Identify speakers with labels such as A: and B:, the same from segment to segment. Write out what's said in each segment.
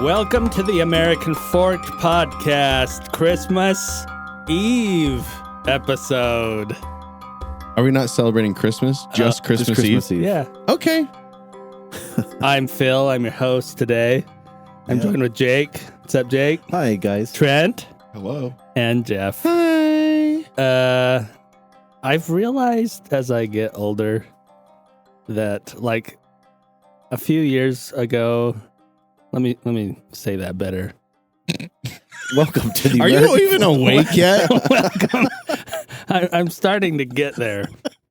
A: Welcome to the American Forked Podcast Christmas Eve episode.
B: Are we not celebrating Christmas? Just Christmas Eve?
A: Yeah.
B: Okay.
A: I'm Phil. I'm your host today. I'm joined with Jake. What's up, Jake?
C: Hi, guys.
A: Trent.
D: Hello.
A: And Jeff.
B: Hi.
A: I've realized as I get older that, like, a few years ago, let me say that better.
C: Welcome to the
B: Are you even awake yet?
A: Welcome. I'm starting to get there.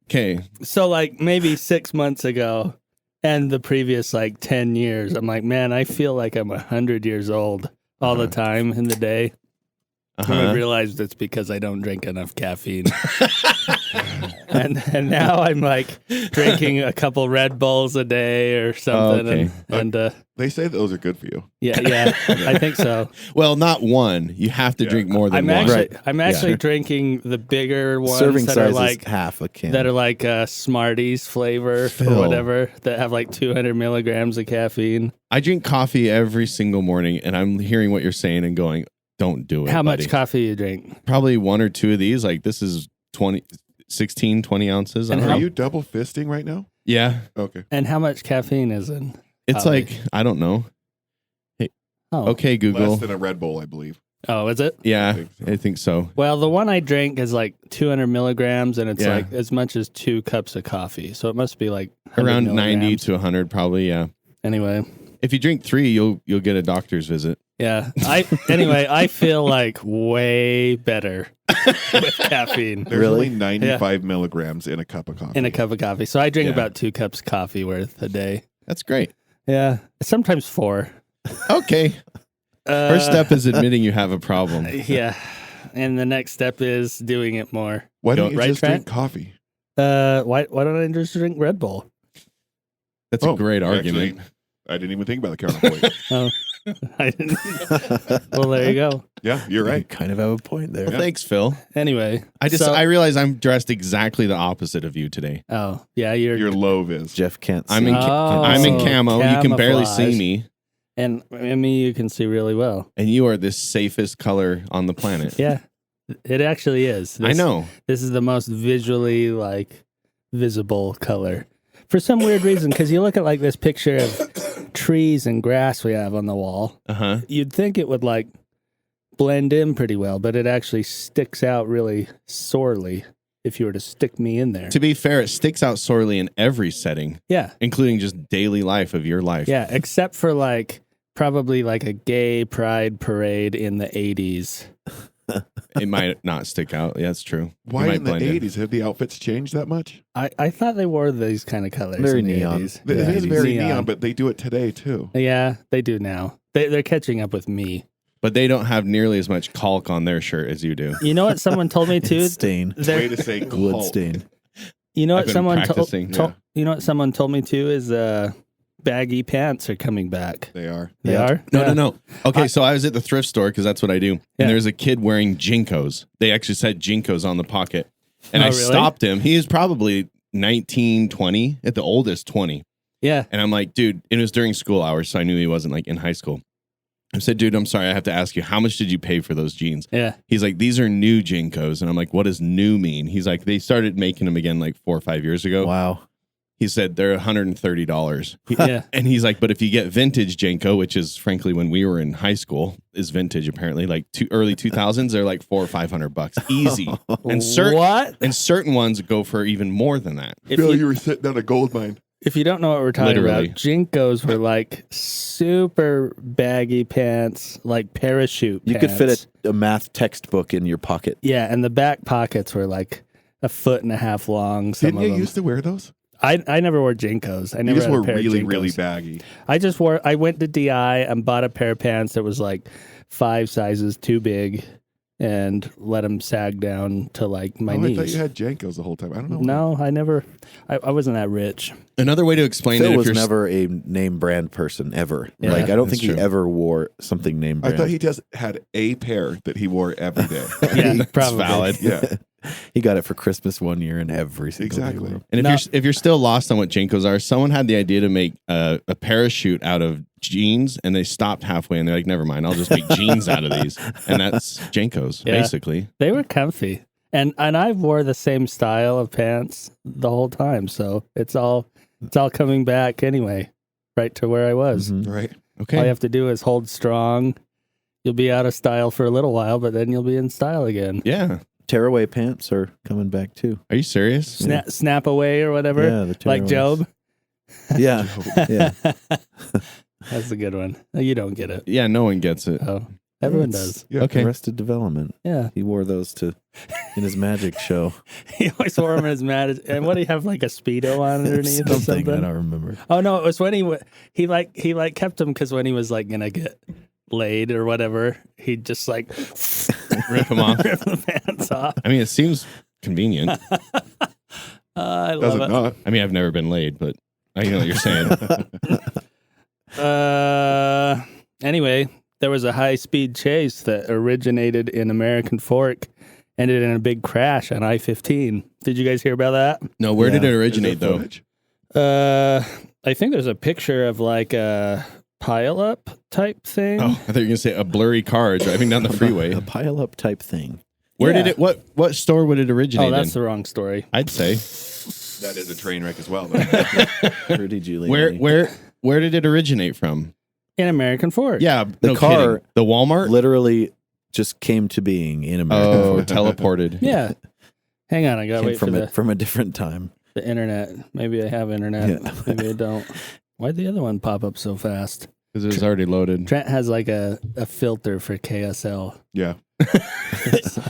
B: Okay.
A: So, like, maybe 6 months ago and the previous, 10 years, I'm like, man, I feel like I'm 100 years old all the time in the day. And I realized it's because I don't drink enough caffeine. and now I'm like drinking a couple Red Bulls a day or something.
B: Okay.
A: And
D: They say those are good for you.
A: yeah, I think so.
B: Well, not one. You have to drink more than one.
A: I'm actually drinking the bigger ones
C: Serving
A: that
C: size
A: are like
C: is half a can.
A: that are like Smarties flavor or whatever that have like 200 milligrams of caffeine.
B: I drink coffee every single morning, and I'm hearing what you're saying and going, don't do it.
A: How
B: buddy.
A: much coffee you drink?
B: Probably one or two of these. Like, this is 16, 20 ounces.
A: And
D: Are you double fisting right now?
B: Yeah.
D: Okay.
A: And how much caffeine is in?
B: It's
A: coffee?
B: like, I don't know. Hey, okay, Google.
D: Less than a Red Bull, I believe.
A: Oh, is it?
B: Yeah, I think so.
A: Well, the one I drink is like 200 milligrams, and it's
B: Yeah.
A: like as much as 2 cups of coffee. So it must be like 100
B: Around
A: milligrams.
B: 90 to 100, probably, yeah.
A: Anyway,
B: If you drink 3, you'll get a doctor's visit.
A: yeah. I feel like way better with caffeine
D: There's
C: Really?
D: only 95 milligrams in a cup of coffee.
A: in a cup of coffee. So I drink
B: Yeah.
A: about 2 cups of coffee worth a day.
B: That's great.
A: Yeah, sometimes 4.
B: Okay. First step is admitting you have a problem.
A: Yeah, and the next step is doing it more.
D: Why don't you
A: Right,
D: just
A: Trent?
D: drink coffee?
A: Why don't I just drink Red Bull?
B: That's a great argument.
D: Actually, I didn't even think about the counterpoint.
A: Oh, I didn't. Well, there you go.
D: Yeah, you're
C: You
D: right.
C: kind of have a point there.
B: Well, thanks, Phil.
A: Anyway,
B: I realize I'm dressed exaczly the opposite of you today.
A: Oh, yeah, you're
D: Your Viz.
C: Jeff can't see.
B: I'm in camo. You can barely see
A: camouflage.
B: me,
A: And me, you can see really well.
B: and you are the safest color on the planet.
A: Yeah, it actually is.
B: I know.
A: This is the most visually visible color for some weird reason. Because you look at this picture of trees and grass we have on the wall. You'd think it would blend in pretty well, but it actually sticks out really sorely if you were to stick me in there.
B: To be fair, it sticks out sorely in every setting,
A: Yeah,
B: including just daily life of your life.
A: yeah, except for probably a gay pride parade in the 80s.
B: It might not stick out. Yeah, that's true.
D: Why
B: You might
D: in the
B: blend
D: 80s? Have the outfits changed that much?
A: I thought they wore these kind of colors.
C: Very
A: in the
C: neon.
A: 80s.
D: It is very
A: Neon.
D: neon, but they do it today, too.
A: Yeah, they do now. They're catching up with me.
B: But they don't have nearly as much caulk on their shirt as you do.
A: You know what someone told me too?
C: Stain.
D: Way to say
C: Wood
D: cult.
C: stain.
A: You know
B: I've
A: what
B: been
A: someone told?
B: practicing,
D: yeah.
A: You know what someone told me too is baggy pants are coming back.
D: They are.
A: They
C: Yeah.
A: are?
B: No,
A: Yeah.
B: no. Okay, so I was at the thrift store because that's what I do. And
A: Yeah.
B: there's a kid wearing Jncos. They actually said Jncos on the pocket. And I
A: Oh, really?
B: stopped him. He is probably 19, 20, at the oldest 20.
A: Yeah.
B: And I'm like, dude, it was during school hours, so I knew he wasn't in high school. I said, dude, I'm sorry, I have to ask you, how much did you pay for those jeans?
A: Yeah.
B: He's like, these are new Jncos. And I'm like, what does new mean? He's like, they started making them again 4 or 5 years ago.
C: Wow.
B: He said they're $130.
A: Yeah.
B: And he's like, but if you get vintage Jnco, which is frankly when we were in high school, is vintage apparently, early 2000s, they're $400 or $500 easy. And certain ones go for even more than that.
D: Bill, you were sitting on a gold mine.
A: If you don't know what we're talking
B: Literally.
A: about, Jncos were super baggy pants, parachute
C: You
A: pants.
C: could fit a math textbook in your pocket.
A: Yeah, and the back pockets were 1.5 feet long. Some
D: Didn't
A: of
D: you
A: them.
D: used to wear those?
A: I never wore Jncos. I
D: You
A: never
D: just
A: had a
D: were
A: pair of
D: really,
A: Jncos.
D: really baggy.
A: I went to DI and bought a pair of pants that was 5 sizes too big and let them sag down to my
D: I
A: knees.
D: thought you had Jncos the whole time. I don't know.
A: No, I never. I wasn't that rich.
B: Another way to explain
C: Phil
B: it, if
C: was
B: you're
C: never a name brand person ever.
A: Yeah,
C: I don't think
B: that's true.
C: he ever wore something name
D: I
C: brand.
D: thought he just had a pair that he wore every day.
A: Yeah,
B: It's
A: probably.
B: valid.
D: Yeah.
C: He got it for Christmas one year and every single
D: Exactly.
C: day.
B: And
A: No.
B: if you're still lost on what Jncos are, someone had the idea to make a parachute out of jeans, and they stopped halfway, and they're like, never mind, I'll just make jeans out of these. And that's Jnco's, basically.
A: They were comfy. And I wore the same style of pants the whole time, so it's all coming back anyway, right to where I was.
C: Mm-hmm.
D: Right.
B: Okay.
A: All you have to do is hold strong. You'll be out of style for a little while, but then you'll be in style again.
B: Yeah.
C: Tearaway pants are coming back too.
B: Are you serious?
A: Snap away or whatever.
C: Yeah, the
A: like
C: tearaways.
A: Job.
C: Yeah, yeah.
A: That's a good one. You don't get it.
B: Yeah, no one gets it.
A: Oh, everyone does.
D: Yeah.
B: Okay.
C: Arrested Development.
A: Yeah.
C: He wore those in his magic show.
A: He always wore them in his mad. And what do you have, like a Speedo on underneath or
C: Something
A: something?
C: I don't remember.
A: Oh no, it was when he kept them because when he was like gonna get laid or whatever, he'd just like
B: Rip them off.
A: rip the pants off.
B: I mean, it seems convenient.
A: I love
D: Does it
A: it.
D: not?
B: I mean, I've never been laid, but I know what you're saying.
A: Anyway, there was a high-speed chase that originated in American Fork, ended in a big crash on I-15. Did you guys hear about that?
B: No, where did it
D: Is
B: originate,
D: there
B: though?
D: footage?
A: I think there's a picture of like a pile-up type thing.
B: Oh, I thought you were going to say a blurry car driving down the freeway.
C: A pile-up type thing.
B: Where
A: Yeah.
B: did it, what store would it originate
A: Oh, that's
B: in?
A: the wrong story.
B: I'd say.
D: That is a train wreck as well. Though.
C: Rudy Giuliani.
B: Where did it originate from?
A: In American Fork.
B: Yeah,
C: The
B: no
C: car-
B: kidding. The Walmart?
C: Literally just came to being in America.
B: Oh, teleported.
A: Yeah. Hang on, I gotta
C: Came
A: wait for
C: from a different time.
A: the internet. Maybe I have internet.
C: Yeah.
A: Maybe I don't. Why'd the other one pop up so fast?
B: Because it was already loaded.
A: Trent has like a filter for KSL.
D: Yeah.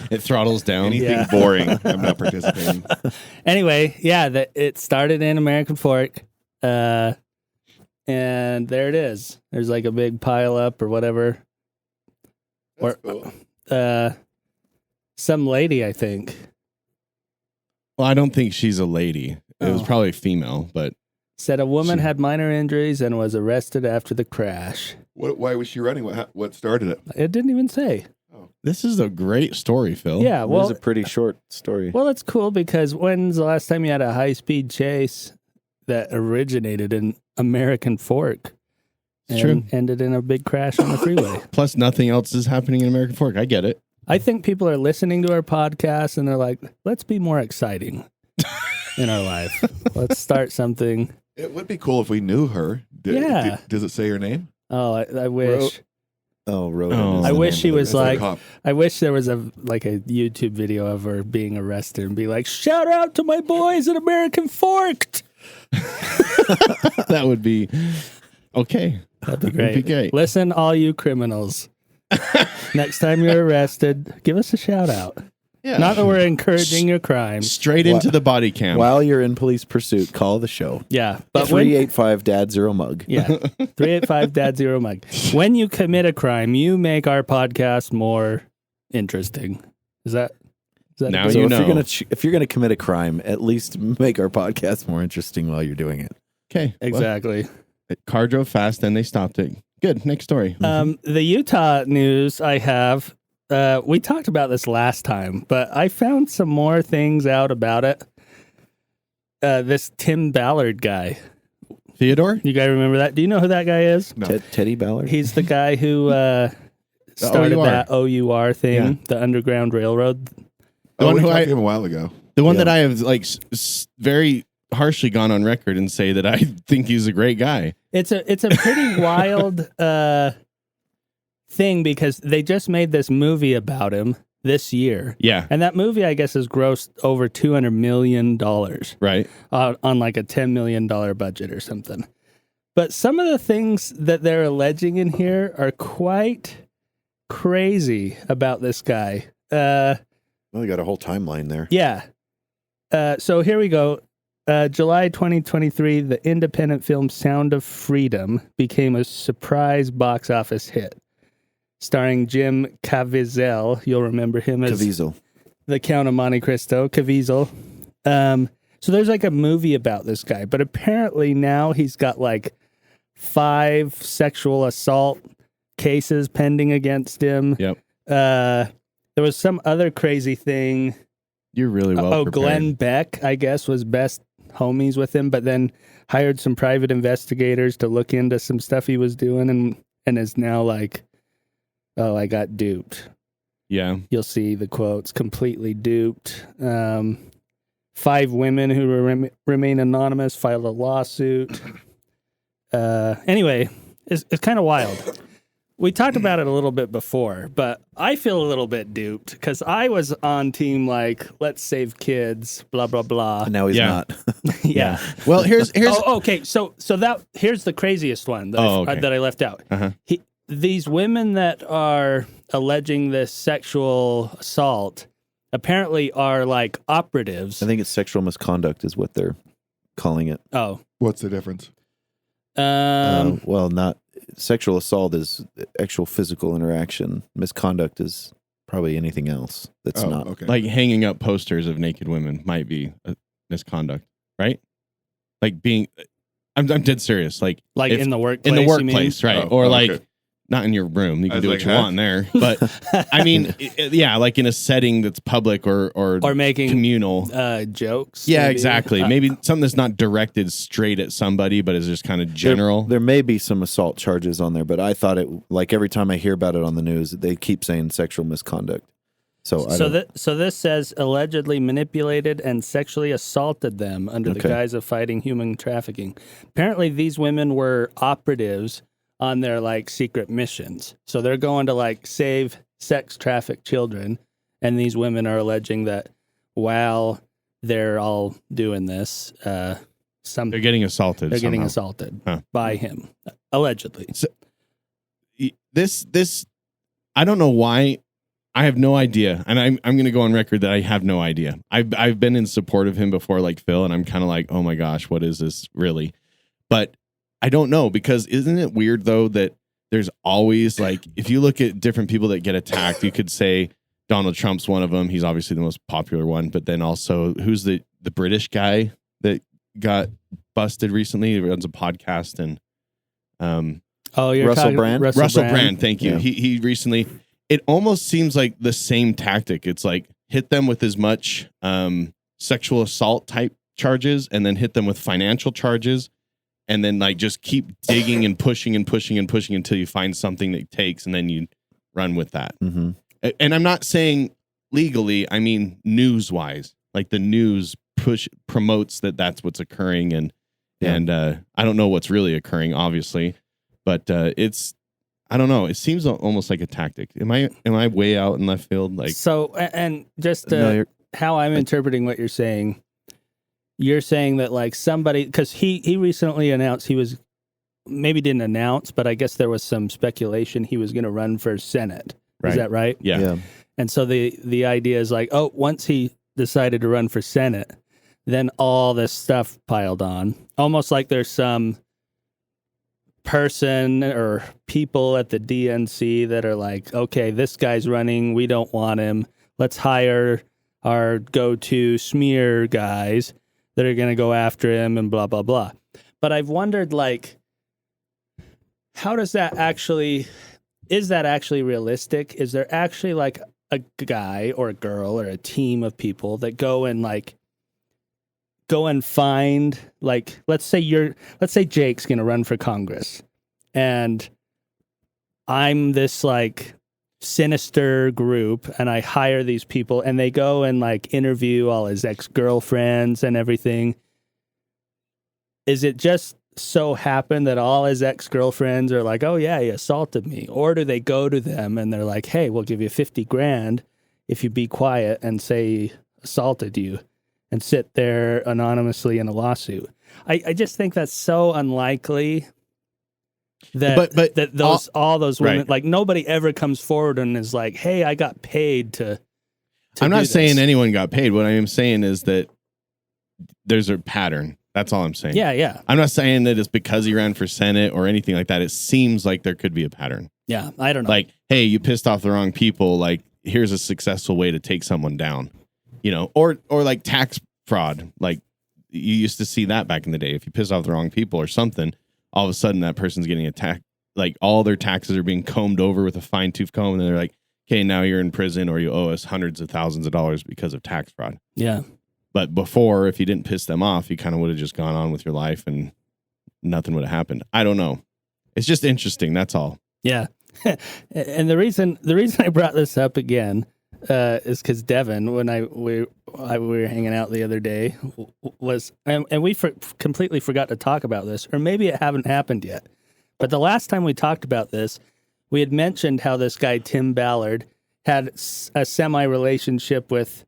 B: It throttles down.
D: Anything
A: Yeah.
D: boring, I'm not participating.
A: Anyway, yeah, it started in American Fork. And there it is. There's like a big pile up or whatever.
D: That's
A: Or-
D: cool.
A: Some lady, I think,
B: Well, I don't think she's a lady. It was
A: Oh.
B: probably female, but
A: said a woman
B: She-
A: had minor injuries and was arrested after the crash.
D: Why was she running? What started it?
A: It didn't even say.
B: this is a great story, Phil.
A: Yeah,
C: It
A: well,
C: was a pretty short story.
A: well, it's cool because when's the last time you had a high-speed chase that originated in American Fork?
B: It's
A: and
B: true.
A: ended in a big crash on the freeway.
B: Plus, nothing else is happening in American Fork. I get it.
A: I think people are listening to our podcast and they're like, let's be more exciting in our life. Let's start something.
D: It would be cool if we knew her.
A: Yeah.
D: Does it say her name?
A: Oh, I wish.
C: Roden.
B: Oh.
C: is
A: I
C: the
A: wish
C: name
A: she
C: of the
A: was
C: guy.
A: like,
D: cop.
A: I wish there was a YouTube video of her being arrested and be like, shout out to my boys at American Fork.
B: That would be okay.
A: That'd be
B: That'd
A: great.
B: be great.
A: Listen, all you criminals. Next time you're arrested, give us a shout out.
B: Yeah.
A: Not that we're encouraging your crime.
B: Straight into the body cam.
C: While you're in police pursuit, call the show.
A: Yeah. But when,
C: 385 Dad Zero Mug.
A: yeah. 385 Dad Zero Mug. When you commit a crime, you make our podcast more interesting. Is that
B: Now
C: So
B: you
C: if
B: know.
C: if you're gonna commit a crime, at least make our podcast more interesting while you're doing it.
B: Okay.
A: exactly?
B: Well, car drove fast and they stopped it. Good. Next story.
A: The Utah news I have, we talked about this last time, but I found some more things out about it. This Tim Ballard guy.
B: Theodore?
A: You guys remember that? Do you know who that guy is?
D: No.
C: Teddy Ballard.
A: He's the guy who started
B: OUR.
A: that OUR thing,
B: Yeah.
A: the Underground Railroad.
B: The
D: Oh,
B: one
D: we
B: who
D: talked
B: I-
D: to him a while ago.
B: The one
C: Yeah.
B: that I have like very harshly gone on record and say that I think he's a great guy.
A: It's a pretty wild thing because they just made this movie about him this year.
B: Yeah.
A: And that movie, I guess, has grossed over $200 million
B: Right.
A: on like a $10 million budget or something. But some of the things that they're alleging in here are quite crazy about this guy.
C: Well, you got a whole timeline there.
A: Yeah. So here we go. July 2023, the independent film Sound of Freedom became a surprise box office hit. Starring Jim Caviezel. You'll remember him as
C: Caviezel.
A: the Count of Monte Cristo, Caviezel. So there's like a movie about this guy, but apparently now he's got like 5 sexual assault cases pending against him.
B: Yep.
A: There was some other crazy thing.
B: You're really well prepared.
A: Glenn Beck, I guess, was best homies with him, but then hired some private investigators to look into some stuff he was doing and is now like, oh, I got duped.
B: Yeah.
A: You'll see the quotes, completely duped. 5 women who remain anonymous filed a lawsuit. Anyway, it's kind of wild. We talked about it a little bit before, but I feel a little bit duped because I was on team like, let's save kids, blah, blah, blah.
C: And now he's not.
A: Yeah.
B: Well, here's
A: okay. So here's the craziest one that, that I left out.
B: Uh-huh.
A: These women that are alleging this sexual assault apparently are like operatives.
C: I think it's sexual misconduct is what they're calling it.
A: Oh.
D: What's the difference?
C: Well, not sexual assault is actual physical interaction. Misconduct is probably anything else that's not.
D: Okay.
B: like hanging up posters of naked women might be a misconduct, right? Like being, I'm dead serious. Like
A: in the workplace.
B: in the
A: you
B: workplace,
A: mean?
B: right?
D: Oh,
B: or
D: okay.
B: like not in your room. You can do what you
D: like,
B: want there, but I mean, yeah, like in a setting that's public or
A: making
B: communal.
A: Jokes.
B: Yeah,
A: maybe.
B: exactly. Maybe something that's not directed straight at somebody, but is just kind of general.
C: There may be some assault charges on there, but I thought it, like every time I hear about it on the news, they keep saying sexual misconduct. So
A: this says allegedly manipulated and sexually assaulted them under the guise of fighting human trafficking. Apparently, these women were operatives on their like secret missions. So they're going to like save sex trafficked children, and these women are alleging that while they're all doing this,
B: They're getting assaulted.
A: They're getting
B: somehow.
A: assaulted
B: Huh.
A: by him, allegedly.
B: So, this, I don't know why. I have no idea, and I'm going to go on record that I have no idea. I've been in support of him before, like Phil, and I'm kind of like, oh my gosh, what is this really? But I don't know, because isn't it weird though that there's always like, if you look at different people that get attacked, you could say Donald Trump's one of them. He's obviously the most popular one, but then also who's the British guy that got busted recently? He runs a podcast and
A: you're
C: Russell Brand.
B: Russell Brand. Thank you.
C: Yeah.
B: He recently. It almost seems like the same tactic. It's like hit them with as much sexual assault type charges, and then hit them with financial charges, and then like just keep digging and pushing and pushing and pushing until you find something that takes, and then you run with that.
C: Mm-hmm.
B: And I'm not saying legally. I mean news wise. Like the news promotes that that's what's occurring, and I don't know what's really occurring, obviously, but it's. I don't know. It seems almost like a tactic. Am I way out in left field? Like
A: so, and just
C: No,
A: how I'm interpreting what you're saying that like somebody, because he recently announced he was, maybe didn't announce, but I guess there was some speculation he was going to run for Senate.
B: Right.
A: Is that right?
B: Yeah.
A: And so the idea is like, once he decided to run for Senate, then all this stuff piled on, almost like there's some person or people at the DNC that are like, okay, this guy's running, we don't want him. Let's hire our go-to smear guys that are going to go after him and blah, blah, blah. But I've wondered, like, how does that actually, is that actually realistic? Is there actually like a guy or a girl or a team of people that go and find, like, let's say Jake's going to run for Congress, and I'm this like sinister group, and I hire these people, and they go and like interview all his ex-girlfriends and everything. Is it just so happen that all his ex-girlfriends are like, oh yeah, he assaulted me? Or do they go to them and they're like, hey, we'll give you $50,000 if you be quiet and say he assaulted you, and sit there anonymously in a lawsuit? I just think that's so unlikely that all those women,
B: right.
A: like nobody ever comes forward and is like, hey, I got paid to
B: I'm not
A: do
B: saying
A: this.
B: anyone got paid. What I am saying is that there's a pattern. That's all I'm saying.
A: Yeah.
B: I'm not saying that it's because he ran for Senate or anything like that. It seems like there could be a pattern.
A: Yeah, I don't know.
B: Like, hey, you pissed off the wrong people. Like, here's a successful way to take someone down, or like tax fraud. Like, you used to see that back in the day. If you piss off the wrong people or something, all of a sudden that person's getting attacked. Like, all their taxes are being combed over with a fine tooth comb, and they're like, okay, now you're in prison, or you owe us hundreds of thousands of dollars because of tax fraud.
A: Yeah.
B: But before, if you didn't piss them off, you kind of would have just gone on with your life and nothing would have happened. I don't know. It's just interesting. That's all.
A: Yeah. And the reason I brought this up again is because Devin, when we were hanging out the other day, was and we completely forgot to talk about this, or maybe it haven't happened yet. But the last time we talked about this, we had mentioned how this guy Tim Ballard had a semi-relationship with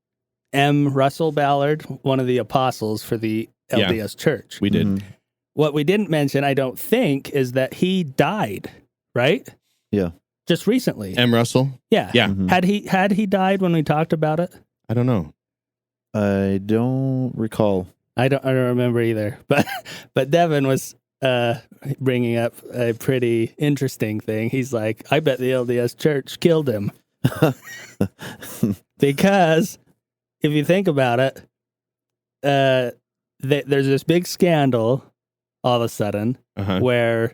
A: M. Russell Ballard, one of the apostles for the LDS Church.
B: We did.
C: Mm-hmm.
A: What we didn't mention, I don't think, is that he died, right?
C: Yeah.
A: Just recently.
B: M. Russell?
A: Yeah.
B: Yeah.
C: Mhm.
A: Had he died when we talked about it?
B: I don't know.
C: I don't recall.
A: I don't remember either. But Devin was bringing up a pretty interesting thing. He's like, I bet the LDS Church killed him. Because if you think about it, there's this big scandal all of a sudden where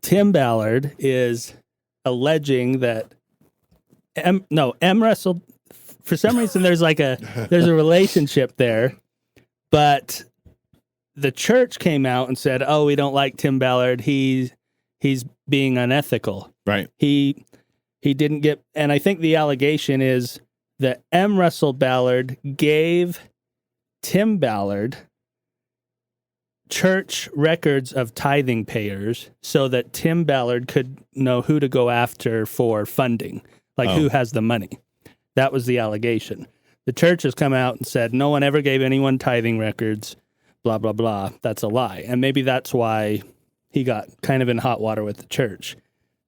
A: Tim Ballard is alleging that M. Russell, for some reason there's a relationship there, but the church came out and said, "Oh, we don't like Tim Ballard. He's being unethical."
B: Right.
A: He didn't get, and I think the allegation is that M. Russell Ballard gave Tim Ballard church records of tithing payers so that Tim Ballard could know who to go after for funding, who has the money. That was the allegation. The church has come out and said, no one ever gave anyone tithing records, blah, blah, blah. That's a lie. And maybe that's why he got kind of in hot water with the church.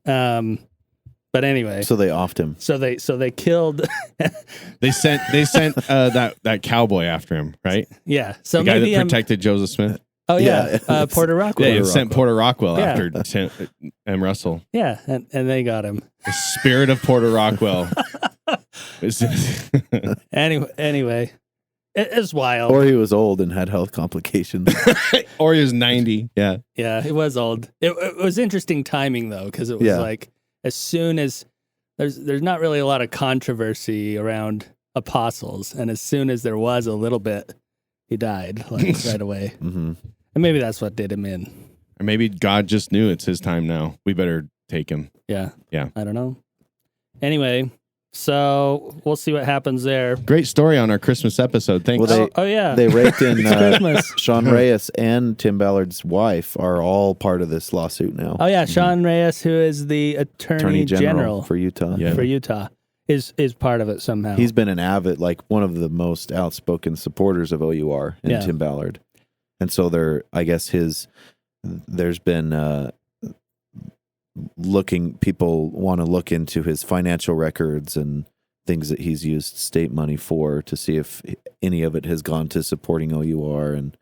A: But anyway,
C: So they offed him.
A: so they killed.
B: They sent that cowboy after him, right?
A: Yeah. So
B: The guy
A: maybe
B: that protected Joseph Smith.
A: Oh yeah,
C: Yeah.
A: Porter Rockwell.
B: Yeah, it sent Porter Rockwell
A: Yeah.
B: after M. Russell.
A: Yeah, and they got him.
B: The spirit of Porter Rockwell.
A: Anyway, it's wild.
C: Or he was old and had health complications.
B: Or he was 90. Yeah.
A: Yeah, it was old. It was interesting timing though, because it was like as soon as there's not really a lot of controversy around apostles, and as soon as there was a little bit, he died right away.
C: Mm-hmm.
A: And maybe that's what did him in.
B: Or maybe God just knew it's his time now. We better take him.
A: Yeah.
B: Yeah.
A: I don't know. Anyway, so we'll see what happens there.
B: Great story on our Christmas episode. Thanks.
C: Well,
A: Yeah.
C: They raked in
A: Christmas.
C: Sean Reyes and Tim Ballard's wife are all part of this lawsuit now.
A: Oh yeah, Sean Reyes, who is the Attorney General
C: for Utah.
B: Yeah.
A: for Utah, is part of it somehow.
C: He's been an avid, one of the most outspoken supporters of OUR and Tim Ballard. And so there's been people want to look into his financial records and things that he's used state money for to see if any of it has gone to supporting OUR. And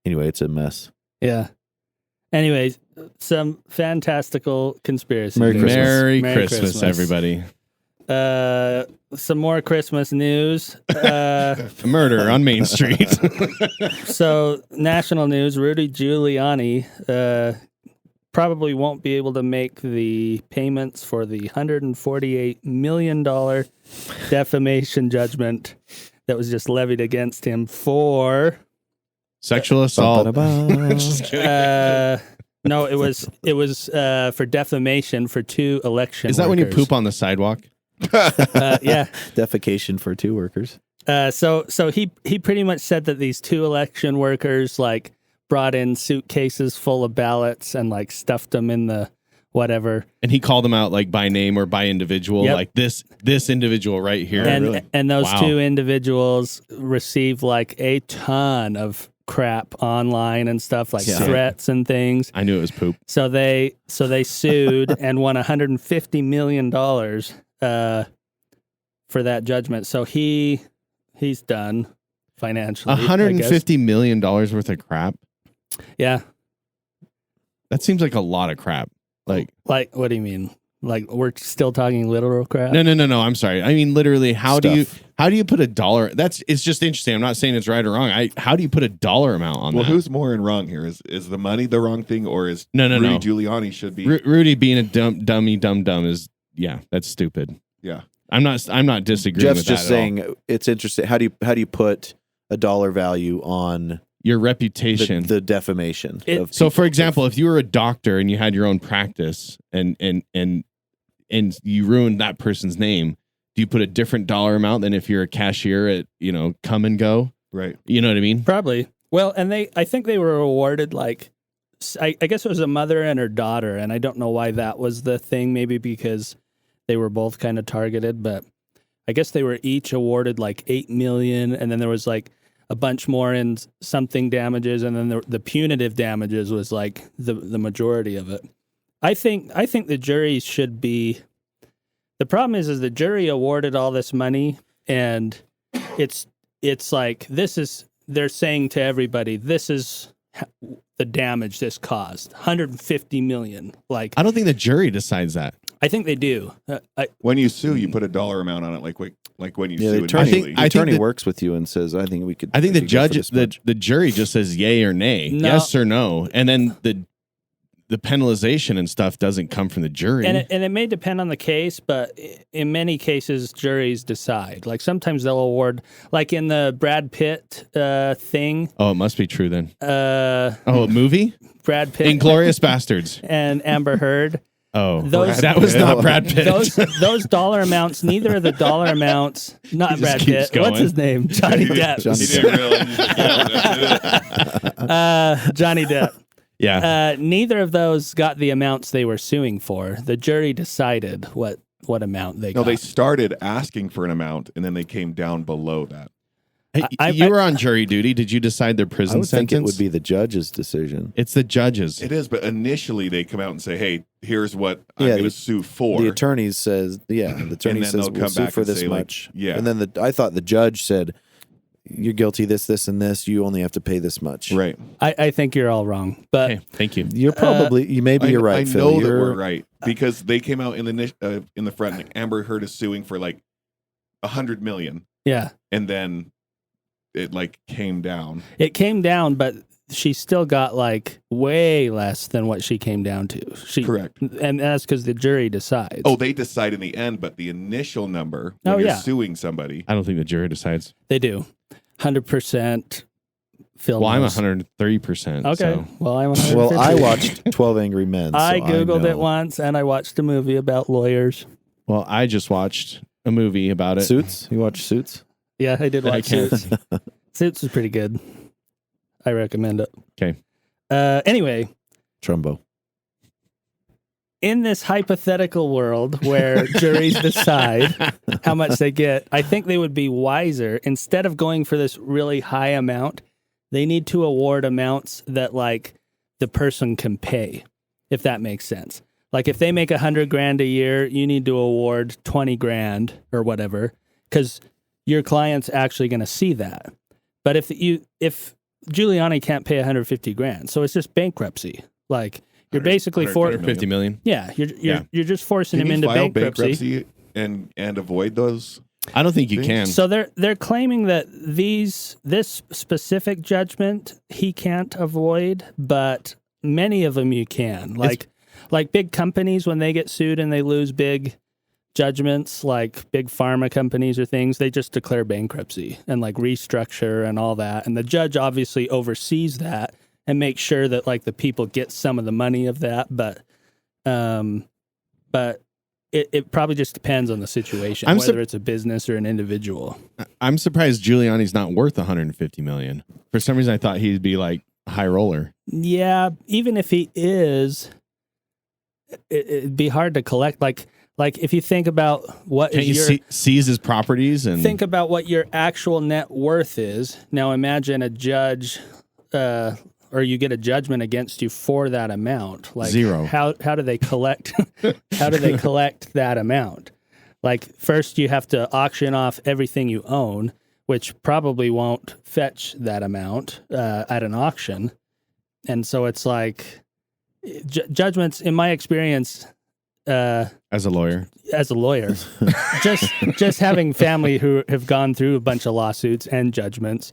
C: anyway, it's a mess.
A: Yeah. Anyways, some fantastical conspiracy.
C: Merry
A: news.
C: Christmas.
B: Merry Christmas, everybody.
A: Some more Christmas news.
B: Murder on Main Street.
A: So, national news, Rudy Giuliani probably won't be able to make the payments for the $148 million defamation judgment that was just levied against him for
B: Sexual assault.
C: Just
B: kidding.
A: no, it was for defamation for 2 election
B: Is that when you
A: workers.
B: poop on the sidewalk?
A: Yeah.
C: Defecation for 2 workers.
A: So he pretty much said that these 2 election workers brought in suitcases full of ballots and stuffed them in the whatever.
B: And he called them out by name or by individual,
A: Yep.
B: like this individual right here.
A: And those
B: Wow.
A: 2 individuals received a ton of crap online and stuff threats and things.
B: I knew it was poop.
A: So they sued and won $150 million for that judgment. So he's done financially.
B: $150 million worth of crap.
A: Yeah.
B: That seems like a lot of crap.
A: What do you mean? We're still talking literal crap?
B: No. I'm sorry. I mean, literally, how do you put a dollar? It's just interesting. I'm not saying it's right or wrong. How do you put a dollar amount on that?
D: Well, who's more in wrong here? Is the money the wrong thing, or is
B: No.
D: Rudy Giuliani should be?
B: Rudy being a dumb is, that's stupid.
D: Yeah.
B: I'm not disagreeing
C: Jeff's
B: with that
C: just
B: at
C: saying
B: all.
C: it's interesting. How do you put a dollar value on
B: Your reputation.
C: the defamation?
B: So, for example, if you were a doctor and you had your own practice and you ruined that person's name, do you put a different dollar amount than if you're a cashier at, Come and Go?
D: Right.
B: You know what I mean?
A: Probably. Well, and I think they were awarded like, I guess it was a mother and her daughter, and I don't know why that was the thing, maybe because they were both kind of targeted, but I guess they were each awarded like $8 million, and then there was like a bunch more in something damages, and then the punitive damages was like the majority of it. I think the jury should be. The problem is the jury awarded all this money, and it's like they're saying to everybody, this is the damage this caused, $150 million. Like,
B: I don't think the jury decides that.
A: I think they do.
D: When you sue, you put a dollar amount on it, like when you sue.
C: the attorney,
D: initially.
C: the attorney works with you and says, "I think we could."
B: I think the
C: we could go for
B: judge,
C: this much."
B: the jury just says yay or nay,
A: No.
B: yes or no, and then the penalization and stuff doesn't come from the jury.
A: And it may depend on the case, but in many cases, juries decide. Like sometimes they'll award, like in the Brad Pitt thing.
B: Oh, it must be true then.
A: A
B: Movie?
A: Brad Pitt,
B: Inglourious Bastards.
A: and Amber Heard.
B: Oh,
A: Those-
B: that was not Brad Pitt.
A: Those dollar amounts, neither of the dollar amounts, not
B: He just
A: Brad
B: keeps
A: Pitt. What's
B: going.
A: his name? Johnny Depp.
C: Johnny
D: You didn't realize.
A: Johnny Depp.
B: Yeah.
A: Neither of those got the amounts they were suing for. The jury decided what amount they
D: No,
A: got.
D: they started asking for an amount, and then they came down below that.
B: Hey, you were on jury duty. Did you decide their
C: I
B: prison
C: would think
B: sentence?
C: it would be the judge's decision.
B: It's the judges.
D: It is, but initially they come out and say, "Hey, here's what I'm
C: Yeah,
D: going to sue for."
C: The attorney says, the attorney
D: then
C: says
D: they'll
C: we'll
D: come
C: sue
D: back
C: for
D: and
C: this
D: say, like,
C: much.
D: yeah.
C: And then I thought the judge said, you're guilty this, and this. You only have to pay this much.
D: Right.
A: I think you're all wrong, but
B: Okay, thank you.
C: You're probably, you're right,
D: I
C: Phil.
D: know that
C: You're-
D: we're right because they came out in the front. And Amber Heard is suing for like $100 million,
A: yeah,
D: and then it like came down.
A: it came down, but she still got like way less than what she came down to.
D: Correct.
A: And that's because the jury decides.
D: Oh, they decide in the end, but the initial number when
A: Oh,
D: you're
A: yeah.
D: suing somebody.
B: I don't think the jury decides.
A: They do. 100% Phil
B: Well, I'm
A: knows.
B: 130%.
A: Okay.
B: So.
A: Well, I'm 150.
C: Well, I watched 12 Angry Men. So
A: I Googled
C: know.
A: it once, and I watched a movie about lawyers.
B: Well, I just watched a movie about it.
C: Suits? You watch Suits?
A: Yeah, I did
B: I
A: watch
B: can't.
A: Suits. Suits is pretty good. I recommend it.
B: Okay.
A: Anyway,
C: Trumbo.
A: in this hypothetical world where juries decide how much they get, I think they would be wiser. Instead of going for this really high amount, they need to award amounts that like the person can pay, if that makes sense. Like if they make $100,000 a year, you need to award $20,000 or whatever, because your client's actually going to see that. But if Giuliani can't pay $150,000, so it's just bankruptcy. Like you're basically for
B: 50 million.
A: yeah, you're just forcing
D: Can
A: him
D: you
A: into
D: file
A: bankruptcy.
D: and avoid those?
B: I don't think you can.
A: So they're claiming that this specific judgment he can't avoid, but many of them you can. Like big companies when they get sued and they lose big judgments, like big pharma companies or things, they just declare bankruptcy and like restructure and all that. And the judge obviously oversees that and makes sure that like the people get some of the money of that. But it probably just depends on the situation, whether it's a business or an individual.
B: I'm surprised Giuliani's not worth 150 million. For some reason, I thought he'd be like a high roller.
A: Yeah, even if he is, it'd be hard to collect. Like if you think about what
B: Can't
A: is
B: you
A: your
B: seize his properties and
A: think about what your actual net worth is. Now imagine a judge, or you get a judgment against you for that amount. Like
B: Zero.
A: How do they collect? How do they collect that amount? Like first you have to auction off everything you own, which probably won't fetch that amount at an auction. And so it's like judgments, in my experience,
B: as a lawyer,
A: just having family who have gone through a bunch of lawsuits and judgments.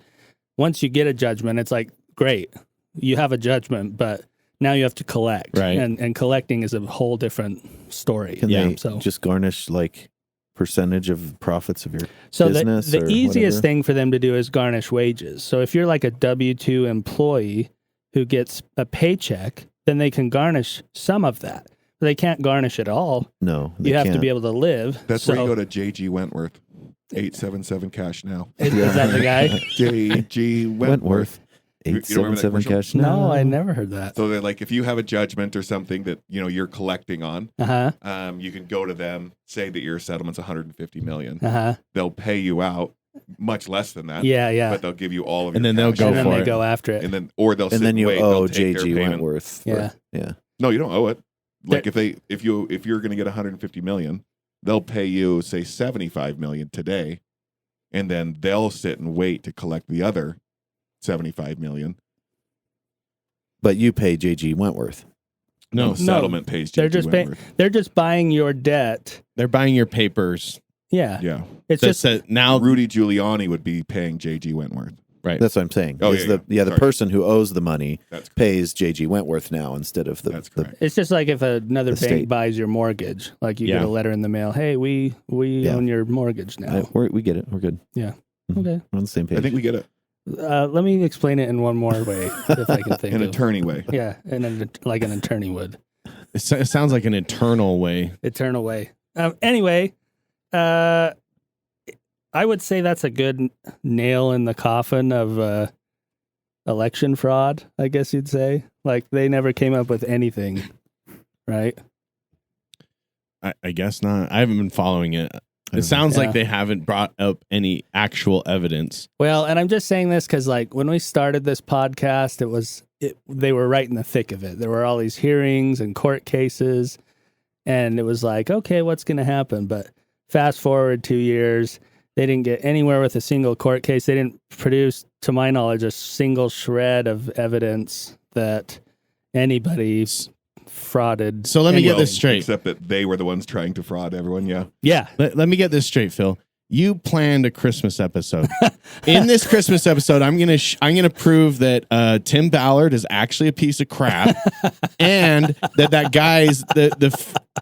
A: Once you get a judgment, it's like, great, you have a judgment, but now you have to collect.
B: Right.
A: And collecting is a whole different story.
C: Can they
A: So
C: just garnish like percentage of profits of your
A: So
C: business.
A: the easiest
C: whatever?
A: thing for them to do is garnish wages. So if you're like a W-2 employee who gets a paycheck, then they can garnish some of that. They can't garnish it all.
C: No, they
A: You have to
C: can't.
A: be able to live.
D: That's
A: so,
D: where you go to JG Wentworth. 877 cash now.
A: Is that the guy?
D: JG Wentworth. You don't remember that
C: 877
D: commercial?
C: cash.
A: No, I never heard that.
D: So that, like, if you have a judgment or something that you're collecting on, you can go to them, say that your settlement's $150 million. They'll pay you out much less than that.
A: Yeah.
D: But they'll give you all of
B: And
D: your
B: then they'll
D: cash.
B: go
A: And then
B: for
A: they
B: it.
A: go after it.
D: And then they'll sit
C: And then you
D: wait,
C: owe
D: they'll take their
C: JG
D: payment.
C: Wentworth.
A: Yeah.
D: No, you don't owe it. Like if you're going to get $150 million, they'll pay you say $75 million today, and then they'll sit and wait to collect the other $75 million.
C: But you pay JG Wentworth.
B: No,
D: The settlement pays
A: They're
D: JG
A: just
D: Wentworth.
A: they're just buying your debt.
B: they're buying your papers.
A: Yeah.
D: Yeah.
A: It's
B: That
A: just
B: said, now,
D: Rudy Giuliani would be paying JG Wentworth.
B: right?
C: That's what I'm saying.
D: Oh,
C: Is
D: yeah,
C: the
D: Sorry.
C: person who owes the money
D: That's correct.
C: pays JG Wentworth now instead of
D: That's
C: the
D: correct.
A: it's just like if another
C: The
A: bank
C: state.
A: buys your mortgage, like you get
B: Yeah.
A: a letter in the mail. Hey, we
C: Yeah.
A: own your mortgage now.
C: we get it. We're good.
A: Yeah.
C: Mhm.
A: Okay.
C: We're on the same page.
D: I think we get it.
A: Let me explain it in one more way, if I can think
D: An
A: of.
D: attorney way.
A: Yeah, like an attorney would.
B: It sounds like an eternal way.
A: Eternal way. Anyway, I would say that's a good nail in the coffin of election fraud, I guess you'd say. Like, they never came up with anything, right?
B: I guess not. I haven't been following it. It sounds like they haven't brought up any actual evidence.
A: Well, and I'm just saying this because, like, when we started this podcast, they were right in the thick of it. There were all these hearings and court cases, and it was like, okay, what's going to happen? But fast forward 2 years, they didn't get anywhere with a single court case. They didn't produce, to my knowledge, a single shred of evidence that anybody frauded.
B: So let me get
A: anything.
B: this straight.
D: Except that they were the ones trying to fraud everyone. Yeah.
A: Yeah.
B: Let me get this straight, Phil. You planned a Christmas episode. In this Christmas episode, I'm gonna prove that Tim Ballard is actually a piece of crap, and that guy's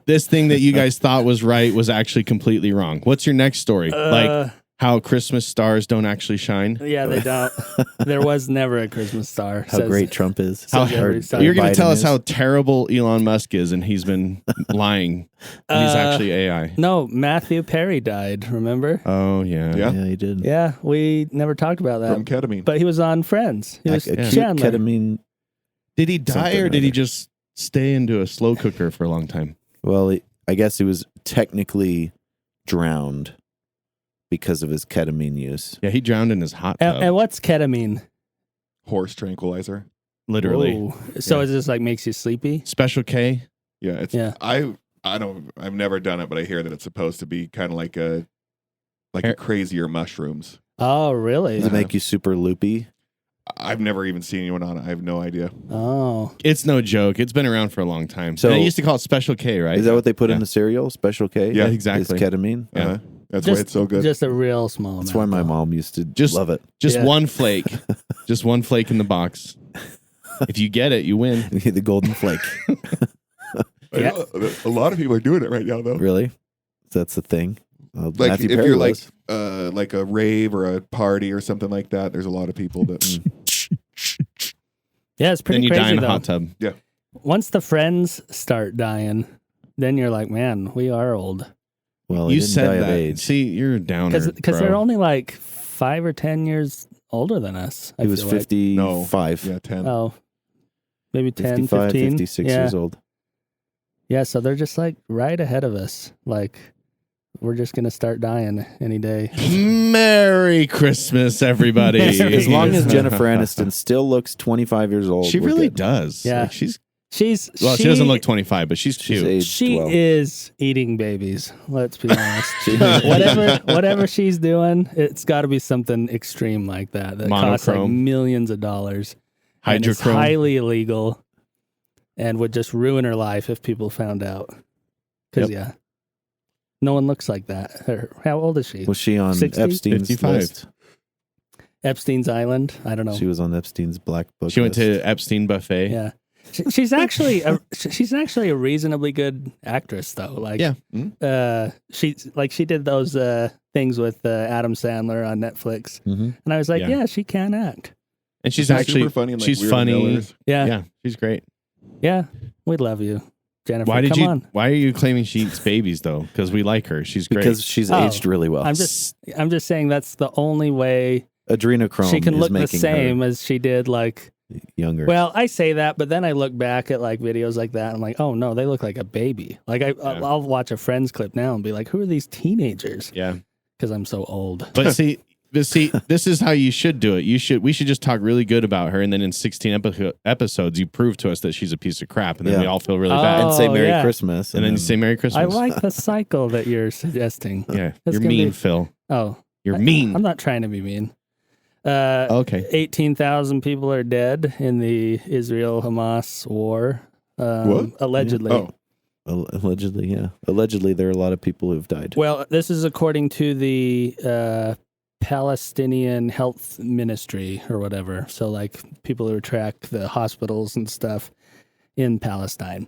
B: this thing that you guys thought was right was actually completely wrong. What's your next story? Like how Christmas stars don't actually shine?
A: Yeah, they don't. There was never a Christmas star.
C: how great Trump is.
B: How
A: every star.
B: You're going to
C: Biden
B: tell us
C: is.
B: how terrible Elon Musk is, and he's been lying. And he's actually AI.
A: No, Matthew Perry died, remember?
B: Oh yeah.
D: Yeah.
C: Yeah, he did.
A: Yeah, we never talked about that.
D: From ketamine.
A: But he was on Friends. He was
C: Acute
A: Chandler.
C: ketamine.
B: Did he die,
C: Something
B: or
C: or
B: did he
C: other.
B: just stay into a slow cooker for a long time?
C: Well, I guess he was technically because of his ketamine use.
B: Yeah, he drowned in his hot tub.
A: And what's ketamine?
D: Horse tranquilizer.
B: Literally.
A: Whoa. So it just like makes you sleepy?
B: Special K.
D: Yeah. It's
A: Yeah.
D: I've never done it, but I hear that it's supposed to be kind of like a crazier mushrooms.
A: Oh, really?
C: Does it make you super loopy?
D: I've never even seen anyone on it. I have no idea.
A: Oh.
B: It's no joke. It's been around for a long time.
C: So-
B: So they used to call it Special K, right?
C: Is that what they put
B: Yeah.
C: in the cereal? Special K?
D: Yeah,
B: exactly.
C: Is ketamine?
B: Yeah.
D: Uh-huh. That's why it's so good.
A: Just a real small
C: That's
A: amount.
C: why my
A: though.
C: mom used to
B: Just-
C: love it.
B: Just
A: Yeah.
B: one flake. Just one flake in the box. If you get it, you win.
C: The golden flake.
D: I know a lot of people are doing it right now, though.
C: Really? That's the thing.
D: Like
C: Matthew
D: if
C: Perry
D: you're
C: was.
D: like a rave or a party or something like that, there's a lot of people that.
A: Yeah, it's pretty
B: Then you
A: crazy
B: die in a
A: though.
B: hot tub.
A: Once the friends start dying, then you're like, man, we are old.
C: Well,
B: You
C: he didn't die
B: said
C: of
B: that.
C: age.
B: See, you're a downer.
A: Because
B: bro.
A: they're only like 5 or 10 years older than us. I
C: He was
A: feel like.
C: 55.
D: Yeah, 10.
A: Oh, maybe 10,
C: 55,
A: 15.
C: 56
A: yeah.
C: years old.
A: Yeah, so they're just like right ahead of us. Like, we're just going to start dying any day.
B: Merry Christmas, everybody.
C: As long as Jennifer Aniston still looks 25 years old.
B: She
C: we're
B: really
C: good.
B: does.
A: Yeah.
B: Like, she
A: She
B: doesn't look 25, but she's
C: She's
B: cute.
C: aged
A: She
C: well.
A: is eating babies. Let's be honest. whatever she's doing, it's got to be something extreme like that costs like
B: Monochrome.
A: millions of dollars. And it's
B: Hydrochrome.
A: highly illegal and would just ruin her life if people found out. Because yeah, no one looks like that. How old is she?
C: Was she on
A: 60?
C: Epstein's
B: 55.
C: list?
A: Epstein's Island? I don't know.
C: She was on Epstein's Black Book
B: She went
C: list.
B: to Epstein Buffet.
A: Yeah. She's actually a reasonably good actress, though. Like,
B: Yeah.
A: she did those things with Adam Sandler on Netflix, and I was like,
B: Yeah.
A: yeah, she can act.
B: And she's
D: Super
B: actually
D: funny. And, like,
B: she's
D: Weird
B: funny.
D: Millers.
A: Yeah,
B: Yeah, she's great.
A: yeah, we love you, Jennifer.
B: Why
A: come on.
B: Why are you claiming she eats babies though? Because we like her. She's great.
C: Because she's
A: Oh,
C: aged really well.
A: I'm just saying that's the only way
C: Adrenochrome
A: she can
C: is
A: look the
C: making
A: same
C: her
A: as she did. Like,
C: younger.
A: well, I say that, but then I look back at like videos like that. And I'm like, oh no, they look like a baby. Like I'll watch a Friends clip now and be like, who are these teenagers?
B: Yeah.
A: Because I'm so old.
B: But see, this is how you should do it. We should just talk really good about her, and then in 16 episodes, you prove to us that she's a piece of crap, and then we all feel really bad.
C: and say Merry
A: yeah.
C: Christmas.
B: And then you say Merry Christmas.
A: I like the cycle that you're suggesting.
B: Yeah,
A: That's
B: you're
A: gonna
B: mean,
A: be-
B: Phil.
A: Oh,
B: You're mean.
A: I'm not trying to be mean.
B: Okay.
A: 18,000 people are dead in the Israel-Hamas war.
D: What?
A: Allegedly.
D: Oh,
C: Allegedly, yeah. Allegedly, there are a lot of people who've died.
A: Well, this is according to the Palestinian Health Ministry or whatever. So, like, people who track the hospitals and stuff in Palestine.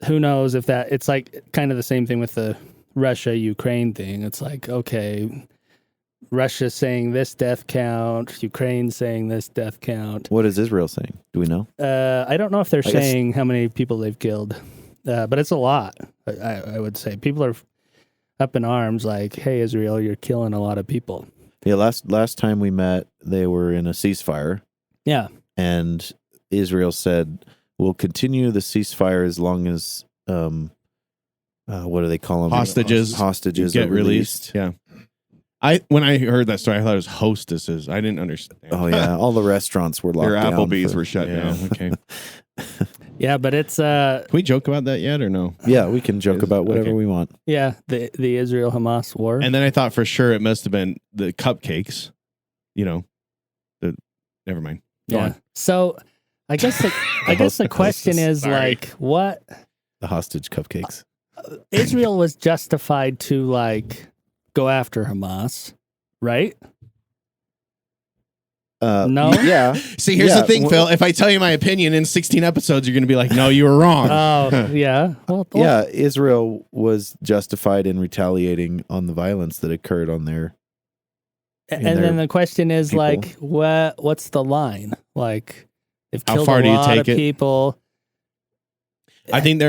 A: Who knows if that... It's like kind of the same thing with the Russia-Ukraine thing. It's like, okay, Russia saying this death count, Ukraine saying this death count.
C: What is Israel saying? Do we know?
A: I don't know if they're
C: I guess-
A: saying how many people they've killed, but it's a lot. I would say people are up in arms, like, "Hey, Israel, you're killing a lot of people."
C: Yeah, last time we met, they were in a ceasefire,
A: Yeah,
C: and Israel said, "We'll continue the ceasefire as long as what do they call them?
B: Hostages
C: Hostages are
B: get released. Yeah. When I heard that story, I thought it was hostesses. I didn't understand.
C: Oh yeah, all the restaurants were locked
D: your
C: down.
D: Applebee's
C: for-
D: were shut
B: Yeah.
D: down.
B: Okay.
A: yeah, but it's
B: Can we joke about that yet or no?
C: Yeah, we can joke about whatever
B: Okay.
C: we want.
A: yeah, the Israel Hamas war.
B: And then I thought for sure it must have been the cupcakes. You know, never mind. Go
A: yeah.
B: on.
A: So I guess the question is
B: Sorry.
A: like, what
C: The hostage cupcakes.
A: Israel was justified to like go after Hamas, right? No?
C: Yeah.
B: See, here's
C: Yeah,
B: the thing,
C: wh-
B: Phil. If I tell you my opinion in 16 episodes, you're going to be like, no, you were wrong.
A: Oh, yeah. Well,
C: Yeah, Israel was justified in retaliating on the violence that occurred on their.
A: And
C: their
A: then the question is
C: people.
A: like, what's the line? Like, they've
B: How
A: killed
B: far
A: a
B: do you
A: lot
B: take
A: of
B: it?
A: people.
B: I think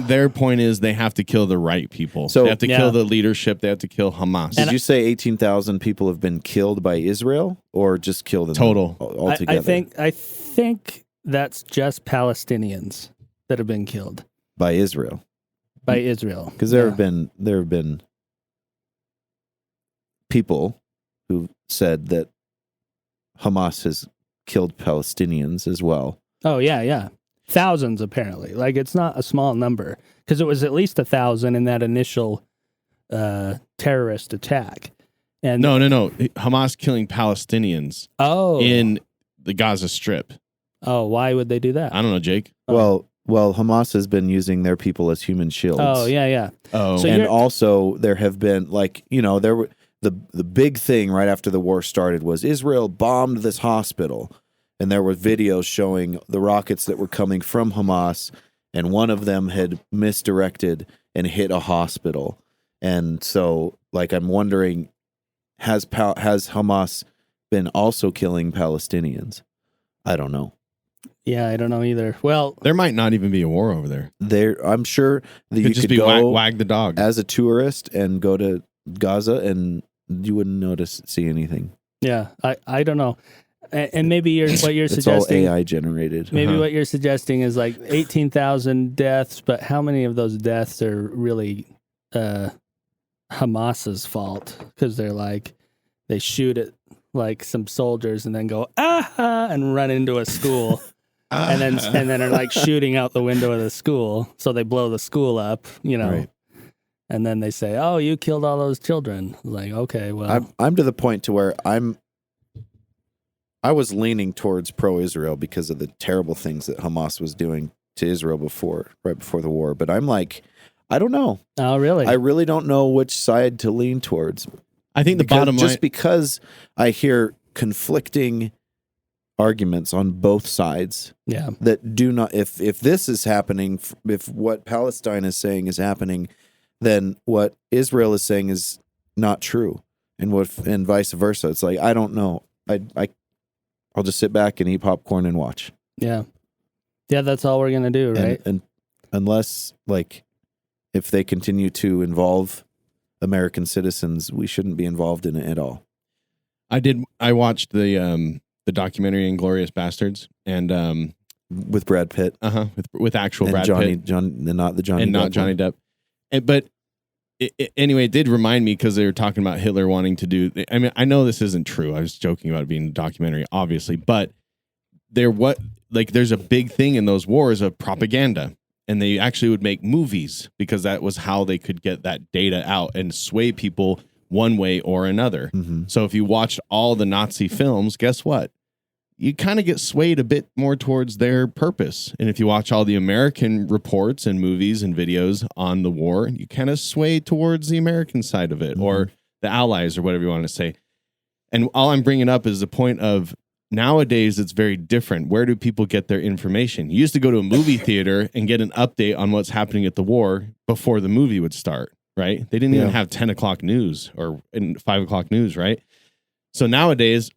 B: their point is they have to kill the right people.
C: So-
B: they have to
A: Yeah.
B: kill the leadership. They have to kill Hamas.
C: Did you say 18,000 people have been killed by Israel, or just killed them
B: Total.
C: altogether?
A: I think that's just Palestinians that have been killed
C: by Israel,
A: by Israel.
C: because there
A: Yeah.
C: have been people who said that Hamas has killed Palestinians as well.
A: Oh yeah. Thousands apparently. Like it's not a small number because it was at least 1,000 in that initial terrorist attack. And
B: No. Hamas killing Palestinians in the Gaza Strip.
A: why would they do that?
B: I don't know, Jake.
C: Well, Hamas has been using their people as human shields.
A: Oh yeah.
B: Oh,
A: So
C: And
A: you're-
C: also there have been there were the big thing right after the war started was Israel bombed this hospital, and there were videos showing the rockets that were coming from Hamas, and one of them had misdirected and hit a hospital. And so I'm wondering, has Hamas been also killing Palestinians? I don't know.
A: Yeah, I don't know either. Well,
B: there might not even be a war over there.
C: I'm sure that
B: Could
C: you
B: just
C: could
B: be
C: go
B: wag the dog.
C: as a tourist and go to Gaza and you wouldn't see anything.
A: yeah, I don't know. And maybe what you're
C: It's
A: suggesting
C: all AI generated.
A: Maybe what you're suggesting is like 18,000 deaths, but how many of those deaths are really Hamas's fault? Because they shoot at like some soldiers and then go and run into a school, and then are like shooting out the window of the school, so they blow the school up,
C: Right.
A: And then they say, "Oh, you killed all those children." Like, okay, well,
C: I'm to the point to where I was leaning towards pro-Israel because of the terrible things that Hamas was doing to Israel right before the war. But I'm like, I don't know.
A: oh, really?
C: I really don't know which side to lean towards.
B: I think the bottom line.
C: Just because I hear conflicting arguments on both sides.
A: Yeah.
C: That do not, if this is happening, if what Palestine is saying is happening, then what Israel is saying is not true, and vice versa. It's like, I don't know. I'll just sit back and eat popcorn and watch.
A: Yeah. Yeah, that's all we're gonna do, right?
C: And unless, like, if they continue to involve American citizens, we shouldn't be involved in it at all.
B: I watched the documentary Inglourious Bastards, and
C: with Brad Pitt,
B: with actual
C: and
B: Brad Pitt,
C: not the Johnny,
B: and
C: Depp
B: not Johnny Depp. But anyway, it did remind me, because they were talking about Hitler wanting to do. I mean, I know this isn't true. I was joking about it being a documentary, obviously, but there's a big thing in those wars of propaganda, and they actually would make movies because that was how they could get that data out and sway people one way or another.
C: Mm-hmm.
B: So if you watched all the Nazi films, guess what? You kind of get swayed a bit more towards their purpose. And if you watch all the American reports and movies and videos on the war, you kind of sway towards the American side of it, or the Allies, or whatever you want to say. And all I'm bringing up is the point of, nowadays it's very different. Where do people get their information? You used to go to a movie theater and get an update on what's happening at the war before the movie would start, right? They didn't even have 10 o'clock news or 5 o'clock news, right? So nowadays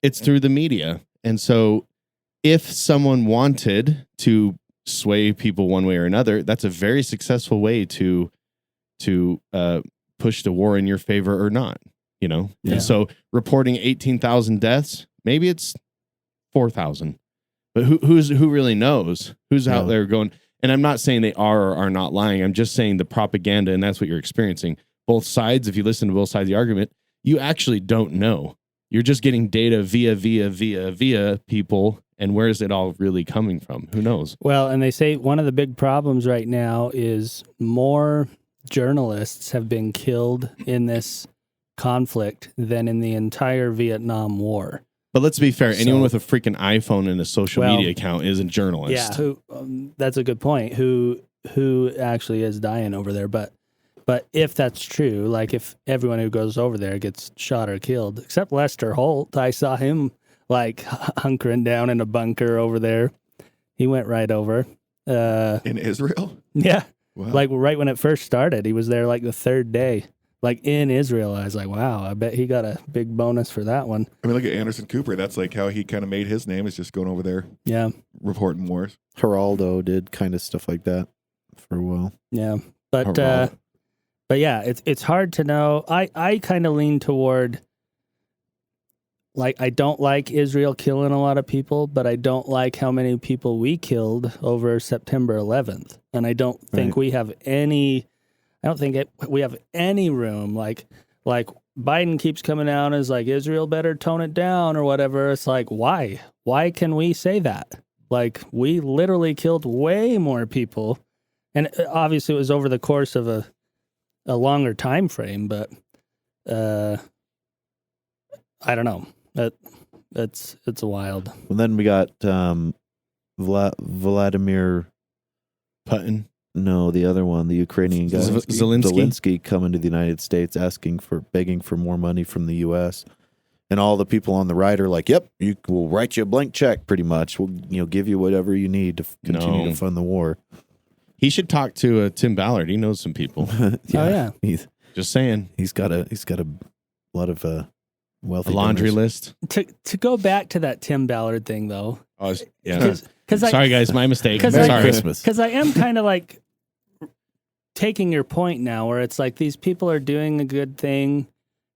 B: it's through the media. And so if someone wanted to sway people one way or another, that's a very successful way to push the war in your favor or not, you know?
A: Yeah.
B: And so reporting 18,000 deaths, maybe it's 4,000, but who really knows who's out there going? And I'm not saying they are or are not lying. I'm just saying the propaganda, and that's what you're experiencing. Both sides, if you listen to both sides of the argument, you actually don't know. You're just getting data via people, and where is it all really coming from? Who knows?
A: Well, and they say one of the big problems right now is more journalists have been killed in this conflict than in the entire Vietnam War.
B: But let's be fair. Anyone with a freaking iPhone and a social media account is a journalist.
A: Yeah, that's a good point. Who actually is dying over there? But if that's true, like if everyone who goes over there gets shot or killed, except Lester Holt, I saw him like hunkering down in a bunker over there. He went right over.
D: In Israel?
A: Yeah.
D: Wow.
A: Like right when it first started, he was there like the third day. Like in Israel, I was like, wow, I bet he got a big bonus for that one.
D: I mean, look at Anderson Cooper. That's like how he kind of made his name, is just going over there.
A: Yeah.
D: Reporting wars.
C: Geraldo did kind of stuff like that for a while.
A: Yeah. But yeah, it's hard to know. I kind of lean toward, like, I don't like Israel killing a lot of people, but I don't like how many people we killed over September 11th. And I don't think we have any... I don't think we have any room. Like Biden keeps coming out as like, Israel better tone it down or whatever. It's like, why? Why can we say that? Like, we literally killed way more people. And obviously it was over the course of a longer time frame, but I don't know. It's wild.
C: And then we got Vladimir
B: Putin.
C: No, the other one, the Ukrainian guy, Zelensky, coming to the United States, begging for more money from the U.S. And all the people on the right are like, "Yep, we'll write you a blank check, pretty much. We'll give you whatever you need to continue to fund the war."
B: He should talk to Tim Ballard. He knows some people.
A: Yeah.
B: Just saying.
C: He's got a lot of wealthy
B: laundry
C: donors.
B: list.
A: To go back to that Tim Ballard thing, though.
B: Oh, yeah.
A: Sorry,
B: guys, my mistake.
A: Sorry.
C: Christmas.
A: Because I am kind of like taking your point now, where it's like these people are doing a good thing,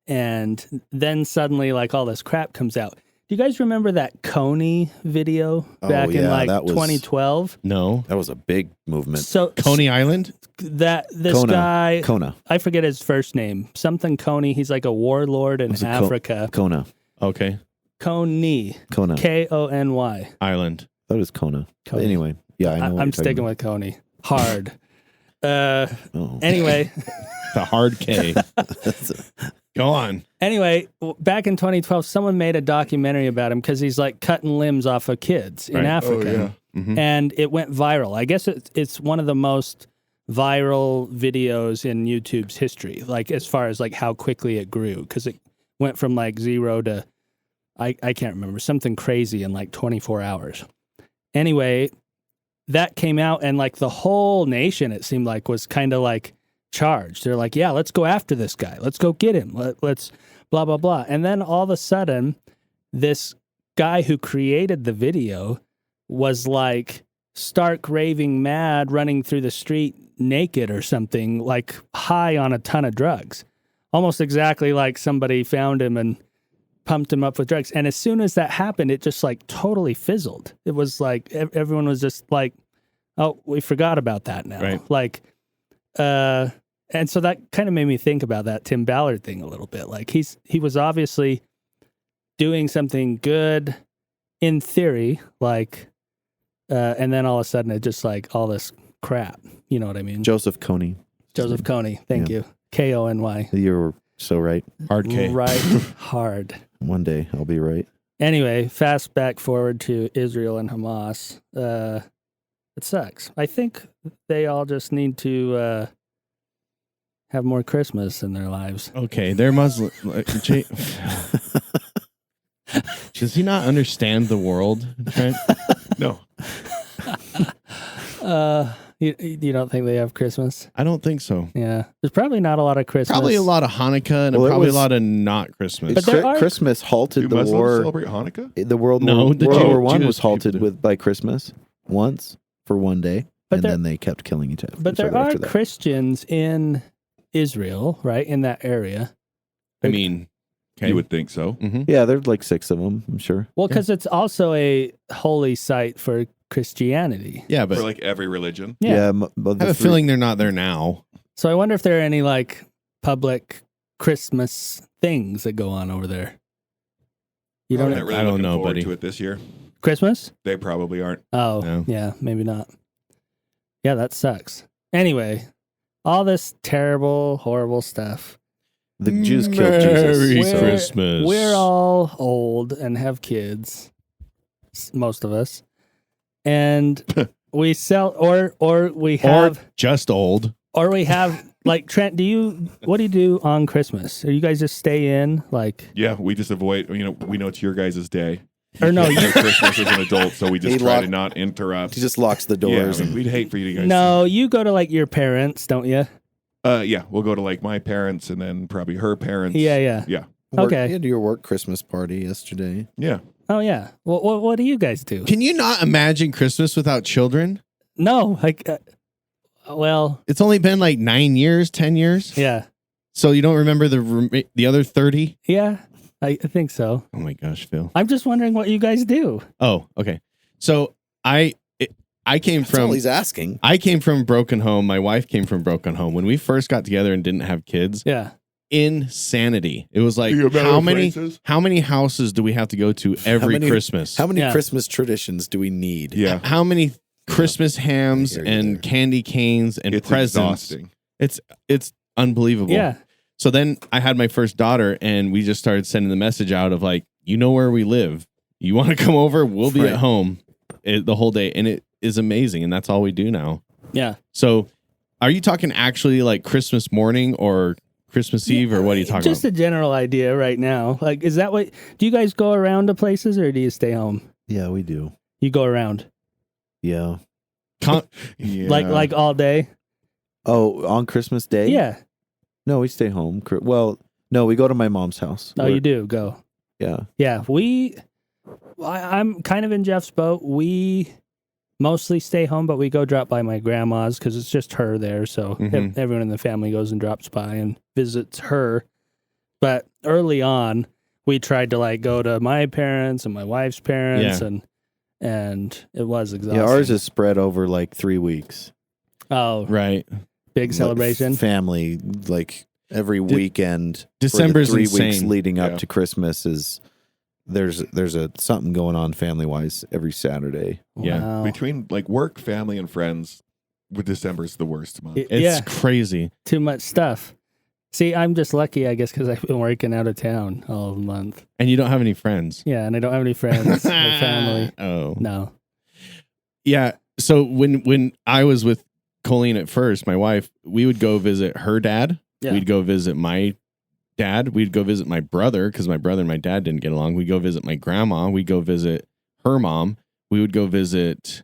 A: and then suddenly like all this crap comes out. Do you guys remember that Coney video back in like 2012?
B: No,
C: that was a big movement.
A: So
B: Coney Island.
A: Guy,
C: Kona.
A: I forget his first name. Something Coney. He's like a warlord in Africa.
C: Kona.
B: Okay.
A: Kony.
C: Kona.
A: Kony.
B: Island.
C: That was Kona. Anyway, yeah, I know.
A: I'm sticking with Coney. Hard. Anyway.
B: The hard K. Go on.
A: Anyway, back in 2012, someone made a documentary about him because he's like cutting limbs off of kids in Africa.
D: Oh, yeah.
A: And it went viral. I guess it's one of the most viral videos in YouTube's history, like as far as like how quickly it grew, because it went from like 0 to I can't remember, something crazy in like 24 hours. Anyway, that came out and like the whole nation, it seemed like, was kind of like charged. They're like, yeah, let's go after this guy. Let's go get him. Let's blah, blah, blah. And then all of a sudden, this guy who created the video was like stark raving mad, running through the street naked or something, like high on a ton of drugs. Almost exactly like somebody found him and pumped him up with drugs. And as soon as that happened, it just like totally fizzled. It was like everyone was just like, oh, we forgot about that now.
B: Right.
A: Like, and so that kind of made me think about that Tim Ballard thing a little bit. Like he was obviously doing something good in theory, like, and then all of a sudden it just like all this crap. You know what I mean?
C: Joseph Kony.
A: Joseph Kony. Thank you. Kony.
C: You were so right.
B: Hard K.
A: Right. Hard.
C: One day I'll be right.
A: Anyway, fast back forward to Israel and Hamas. It sucks. I think they all just need to have more Christmas in their lives.
B: Okay, they're Muslim. Does he not understand the world, Trent?
D: No.
A: You don't think they have Christmas?
B: I don't think so.
A: Yeah. There's probably not a lot of Christmas.
B: Probably a lot of Hanukkah and probably a lot of not Christmas.
A: But there are-
C: Christmas halted
D: Do
C: the
D: Muslims
C: war.
D: celebrate Hanukkah?
C: The World
B: No,
C: War,
B: the
C: World
B: Jew-
C: War One
B: Jewish
C: was halted
B: people do.
C: by Christmas once for one day,
A: But
C: and
A: there-
C: then they kept killing each other.
A: But there are Christians in Israel, right? In that area.
B: I mean, okay.
D: You would think so.
B: Mhm.
C: Yeah, there's like 6 of them, I'm sure.
A: Well, because it's also a holy site for Christianity.
B: Yeah, but
D: For like every religion.
A: Yeah.
B: I have a feeling they're not there now.
A: So I wonder if there are any like public Christmas things that go on over there. You
D: I'm
A: don't
D: not really
B: I don't
D: looking
B: know,
D: forward
B: buddy.
D: to it this year.
A: Christmas?
D: They probably aren't.
A: Oh,
B: No.
A: yeah, maybe not. Yeah, that sucks. Anyway, all this terrible, horrible stuff.
C: The Jews killed
B: Merry
C: Jesus. so-
B: Christmas.
A: We're all old and have kids, most of us, and we sell or we have
B: just old.
A: or we have like Trent. What do you do on Christmas? Or you guys just stay in like?
D: Yeah, we just avoid, we know it's your guys' day.
A: Or no,
D: You have Christmas as an adult, so we just
C: He
D: try to
C: locked-
D: not interrupt.
C: He just locks the
D: Yeah,
C: doors.
D: we'd hate for you guys
A: no, you go to like your parents, don't you?
D: yeah, we'll go to like my parents and then probably her parents.
A: Yeah.
D: Yeah.
A: Okay.
C: You had your work Christmas party yesterday.
D: Yeah.
A: Oh yeah. Well, what do you guys do?
B: Can you not imagine Christmas without children?
A: No, like, well,
B: It's only been like 9 years, 10 years.
A: yeah,
B: So you don't remember the other 30?
A: yeah. I think so.
B: Oh my gosh, Phil.
A: I'm just wondering what you guys do.
B: Oh, okay. So I came
C: That's all
B: from
C: he's asking.
B: I came from a broken home. My wife came from a broken home. When we first got together and didn't have kids,
A: Yeah.
B: insanity. It was like
D: Do you remember
B: how many houses do we have to go to every
C: many-
B: Christmas?
C: How many
A: Yeah.
C: Christmas traditions do we need?
D: Yeah.
B: How many Christmas hams
C: I hear you
B: and
C: there.
B: candy canes and
D: It's
B: presents?
D: exhausting.
B: It's unbelievable.
A: Yeah.
B: So then I had my first daughter, and we just started sending the message out of like, you know where we live. You want to come over? We'll be
C: Right.
B: at home the whole day, and it is amazing. And that's all we do now.
A: Yeah.
B: So, are you talking actually like Christmas morning or Christmas Eve, or what are you talking
A: Just
B: about?
A: a general idea right now. Like, is that what, do you guys go around to places or do you stay home?
C: Yeah, we do.
A: You go around
C: Yeah.
D: Yeah.
A: like all day?
C: Oh, on Christmas Day?
A: Yeah.
C: No, we stay home. Well, no, we go to my mom's house.
A: Oh, you do go.
C: Yeah.
A: Yeah. I'm kind of in Jeff's boat. We mostly stay home, but we go drop by my grandma's because it's just her there. So
B: Mhm.
A: everyone in the family goes and drops by and visits her. But early on, we tried to like go to my parents and my wife's parents,
B: Yeah.
A: and it was exhausting.
C: Yeah, ours is spread over like 3 weeks.
A: Oh,
B: Right.
A: big celebration.
C: Like, family, like every weekend.
B: December's
C: for the 3 weeks
B: insane.
C: leading up
D: Yeah.
C: to Christmas is there's a something going on family wise every Saturday.
B: Yeah.
A: Wow.
D: Between like work, family, and friends, with December's the worst month.
B: It's
A: Yeah,
B: crazy.
A: too much stuff. See, I'm just lucky, I guess, because I've been working out of town all month.
B: And you don't have any friends.
A: Yeah, and I don't have any friends or family.
B: Oh.
A: No.
B: Yeah. So when I was with Colleen at first, my wife, we would go visit her dad.
A: Yeah.
B: We'd go visit my dad. We'd go visit my brother because my brother and my dad didn't get along. We'd go visit my grandma. We'd go visit her mom. We would go visit.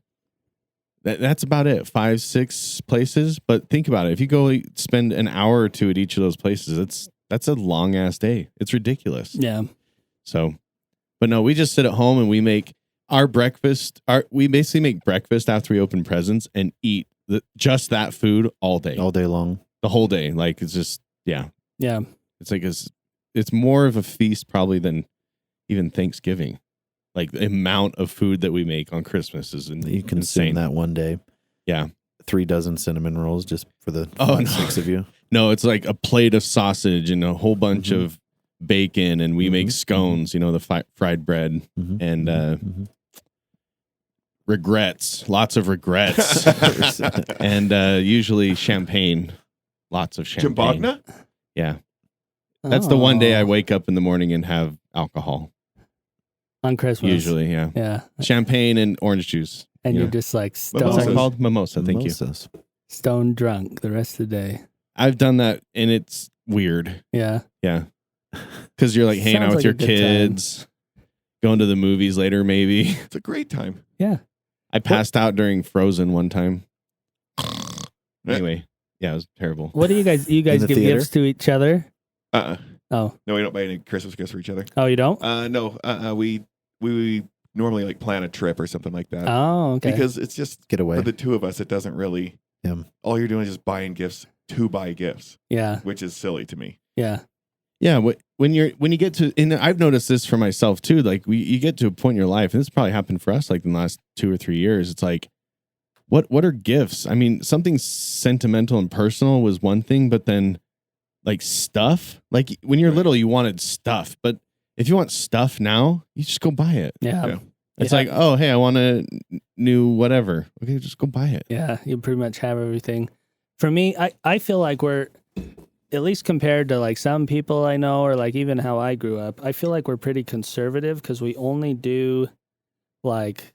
B: That's about it. 5, 6 places. But think about it. If you go spend an hour or two at each of those places, that's a long ass day. It's ridiculous.
A: Yeah.
B: So, but no, we just sit at home and we make our breakfast. We basically make breakfast after we open presents and eat just that food all day
C: long,
B: the whole day. Like it's just
A: Yeah.
B: It's like it's more of a feast probably than even Thanksgiving. Like the amount of food that we make on Christmas is
C: you consume
B: insane.
C: that one day.
B: Yeah.
C: 3 dozen cinnamon rolls just for the 6 of you.
B: No, it's like a plate of sausage and a whole bunch of bacon, and we make scones, the fried bread, and regrets, lots of regrets, and usually champagne, lots of champagne.
D: Chimbagna?
B: Yeah. That's the one day I wake up in the morning and have alcohol.
A: On Christmas.
B: Usually, yeah.
A: Yeah.
B: Champagne and orange juice.
A: And you're just like
B: What's that called? Mimosa, thank you.
A: Stone drunk the rest of the day.
B: I've done that, and it's weird.
A: Yeah.
B: Yeah. Because you're like hanging out with your kids, going to the movies later, maybe.
D: It's a great time.
A: Yeah.
B: I passed out during Frozen one time. Anyway, yeah, it was terrible.
A: What do you guys give gifts to each other? Oh.
D: No, we don't buy any Christmas gifts for each other.
A: Oh, you don't?
D: No. We normally like plan a trip or something like that.
A: Oh, okay.
D: Because it's just
C: get away
D: for the two of us. It doesn't really. All you're doing is just buying gifts to buy gifts.
A: Yeah.
D: Which is silly to me.
A: Yeah.
B: Yeah. When you get to, and I've noticed this for myself too. Like you get to a point in your life, and this probably happened for us like in the last 2 or 3 years. It's like, what are gifts? I mean, something sentimental and personal was one thing, but then like stuff, like when you're little, you wanted stuff, but if you want stuff now, you just go buy it.
A: Yeah.
B: It's like, oh, hey, I want a new whatever. Okay, just go buy it.
A: Yeah, you pretty much have everything. For me, I feel like we're, at least compared to like some people I know, or like even how I grew up, I feel like we're pretty conservative because we only do like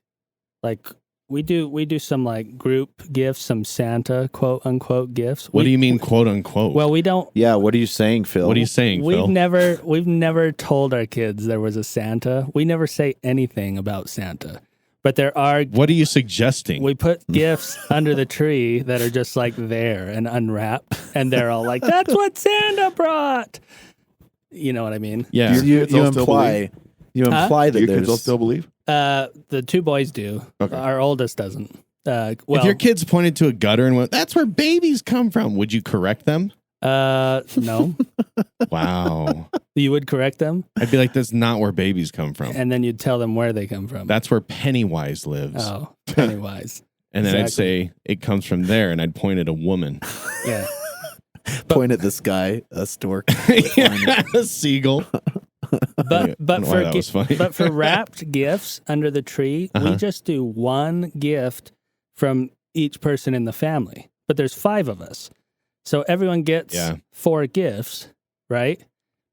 A: we do some like group gifts, some Santa quote unquote gifts.
B: What do you mean quote unquote?
A: Well, we don't.
C: Yeah, what are you saying, Phil?
B: What are you saying, Phil?
A: We've never told our kids there was a Santa. We never say anything about Santa. But there are.
B: What are you suggesting?
A: We put gifts under the tree that are just like there and unwrapped, and they're all like, "That's what Santa brought." You know what I mean?
B: Yeah.
C: You imply that
D: do your kids all
C: there's
D: still believe?
A: The 2 boys do.
D: Okay.
A: Our oldest doesn't. Well,
B: if your kids pointed to a gutter and went, "That's where babies come from," would you correct them?
A: No.
B: Wow.
A: You would correct them?
B: I'd be like, "That's not where babies come from."
A: And then you'd tell them where they come from.
B: That's where Pennywise lives.
A: Oh, Pennywise.
B: And then
A: Exactly.
B: I'd say, "It comes from there," and I'd point at a woman.
A: Yeah.
C: point at the sky, a stork,
B: A seagull.
A: But
B: why that was funny.
A: but for wrapped gifts under the tree, we just do one gift from each person in the family. But there's 5 of us. So everyone gets 4 gifts, right?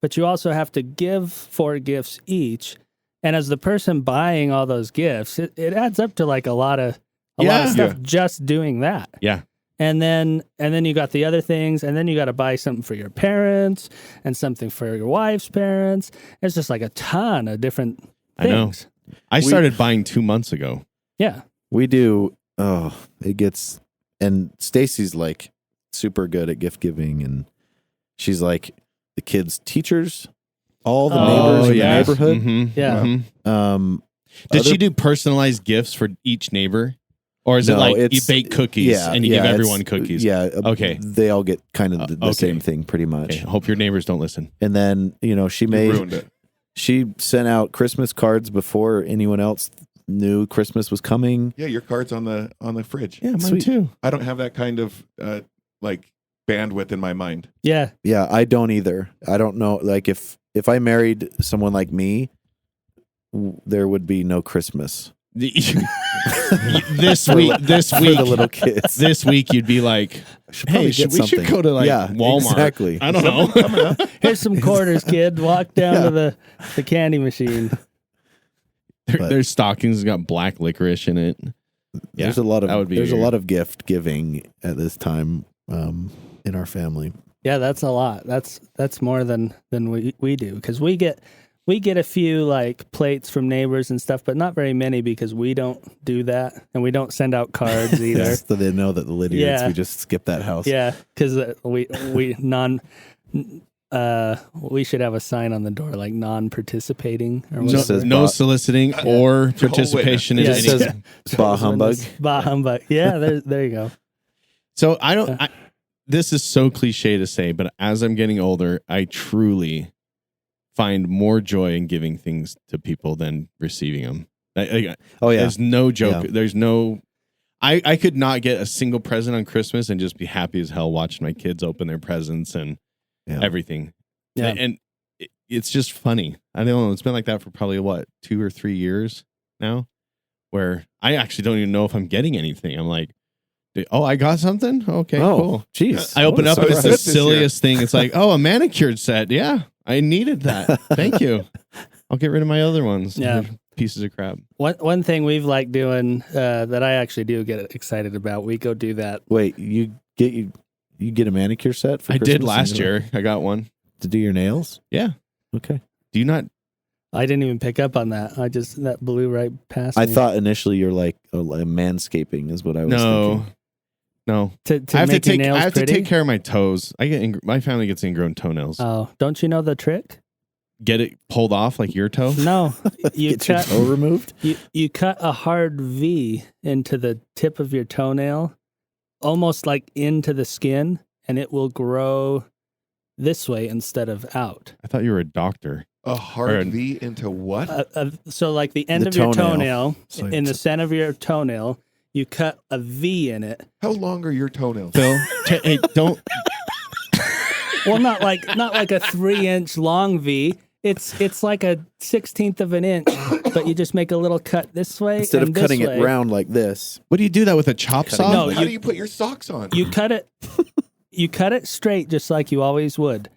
A: But you also have to give 4 gifts each. And as the person buying all those gifts, it adds up to like a lot of stuff just doing that.
B: Yeah.
A: And then you got the other things, and then you got to buy something for your parents and something for your wife's parents. It's just like a ton of different things.
B: I know. I started buying 2 months ago.
A: Yeah.
C: We do. Oh, it gets, and Stacy's like super good at gift giving, and she's like the kids' teachers, all the neighbors in the neighborhood.
B: Mm-hmm.
A: Yeah.
B: Mm-hmm. Did she do personalized gifts for each neighbor? Or is it like you bake cookies and you give everyone cookies?
C: Yeah.
B: Okay.
C: They all get kind of the same thing pretty much.
B: Okay. Hope your neighbors don't listen.
C: And then,
D: Ruined it.
C: She sent out Christmas cards before anyone else knew Christmas was coming.
D: Yeah, your card's on the fridge.
B: Yeah, mine too.
D: I don't have that kind of like bandwidth in my mind.
A: Yeah.
C: Yeah, I don't either. I don't know. Like if I married someone like me, there would be no Christmas.
B: This
C: For
B: week,
C: the little kids.
B: this week you'd be like, "Hey, we should go to Walmart."
C: Exactly.
B: I don't know.
A: Here's some quarters, kid. Walk down to the candy machine.
B: Their stockings got black licorice in it.
C: There's a lot of gift giving at this time in our family.
A: Yeah, that's a lot. That's more than we do, because we get a few like plates from neighbors and stuff, but not very many because we don't do that, and we don't send out cards either.
C: So they know that the Lydiards, we just skip that house.
A: Yeah, because we should have a sign on the door like non-participating or whatever.
B: No soliciting or participation in
C: It says
B: anything.
C: bah humbug.
A: Bah humbug. Yeah, there you go.
B: So this is so cliche to say, but as I'm getting older, I truly find more joy in giving things to people than receiving them. There's no joke. Yeah. There's no. I could not get a single present on Christmas and just be happy as hell watching my kids open their presents and everything. Yeah. And it's just funny. I don't know. It's been like that for probably 2 or 3 years now, where I actually don't even know if I'm getting anything. I'm like, oh, I got something? Okay, cool.
C: Jeez.
B: I open up and it's the silliest thing. It's like, oh, a manicured set. Yeah, I needed that. Thank you. I'll get rid of my other ones.
A: Yeah.
B: Pieces of crap.
A: One thing we've liked doing that I actually do get excited about, we go do that.
C: Wait, you get a manicure set for Christmas?
B: I did last year. I got one.
C: To do your nails?
B: Yeah.
C: Okay.
B: Do you not?
A: I didn't even pick up on that. That blew right past me.
C: I thought initially you're like manscaping is what I was thinking.
B: No.
A: To I have
B: to take care of my toes. My family gets ingrown toenails.
A: Oh, don't you know the trick?
B: Get it pulled off like your toe?
A: No. You
C: Get your toe removed?
A: You cut a hard V into the tip of your toenail, almost like into the skin, and it will grow this way instead of out.
B: I thought you were a doctor.
D: A hard V into what?
A: So like the end of your toenail, in the center of your toenail, you cut a V in it.
D: How long are your toenails?
B: Phil, hey, don't.
A: Well, not like a 3-inch long V. It's like a 1/16 of an inch, but you just make a little cut this way
C: instead of cutting it round like this.
B: What do you do that with a chop saw?
A: No,
D: how do you put your socks on?
A: You cut it. You cut it straight, just like you always would.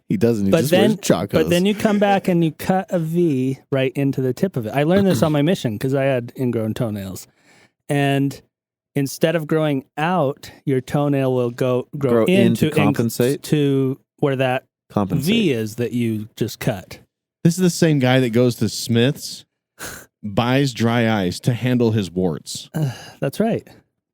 C: He doesn't. He just wears chacos.
A: But then you come back and you cut a V right into the tip of it. I learned this on my mission because I had ingrown toenails, and instead of growing out, your toenail will grow in to compensate to where that V is that you just cut.
B: This is the same guy that goes to Smith's, buys dry ice to handle his warts.
A: That's right.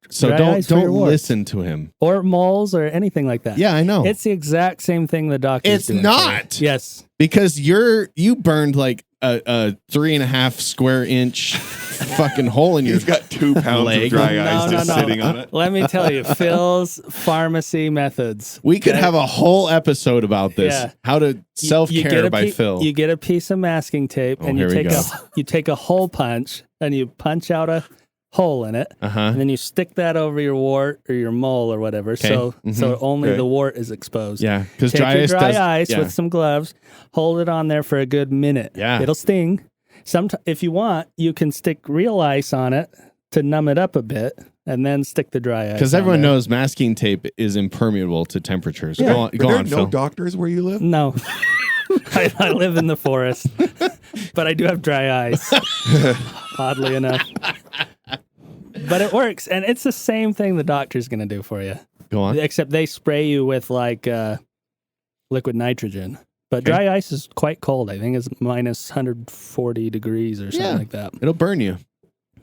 B: So don't listen to him.
A: Or moles or anything like that.
B: Yeah, I know.
A: It's the exact same thing the doctor's doing.
B: It's not.
A: Yes.
B: Because you burned like a 3.5 square inch fucking hole in your
D: He's got 2 pounds
B: leg.
D: of dry ice just sitting on it.
A: Let me tell you, Phil's pharmacy methods.
B: We could have a whole episode about this. Yeah. How to self-care by Phil.
A: You get a piece of masking tape and you take a hole punch and you punch out a hole in it, and then you stick that over your wart or your mole or whatever. Okay. So only the wart is exposed.
B: Yeah, because
A: dry ice with some gloves, hold it on there for a good minute.
B: Yeah,
A: it'll sting. If you want, you can stick real ice on it to numb it up a bit, and then stick the dry ice.
B: Because everyone knows masking tape is impermeable to temperatures. Yeah. Go on, Phil.
D: No doctors where you live?
A: No. I live in the forest, but I do have dry ice. Oddly enough. But it works, and it's the same thing the doctor's going to do for you.
B: Go on.
A: Except they spray you with like liquid nitrogen. But dry ice is quite cold. I think it's minus 140 degrees or something like that.
B: It'll burn you.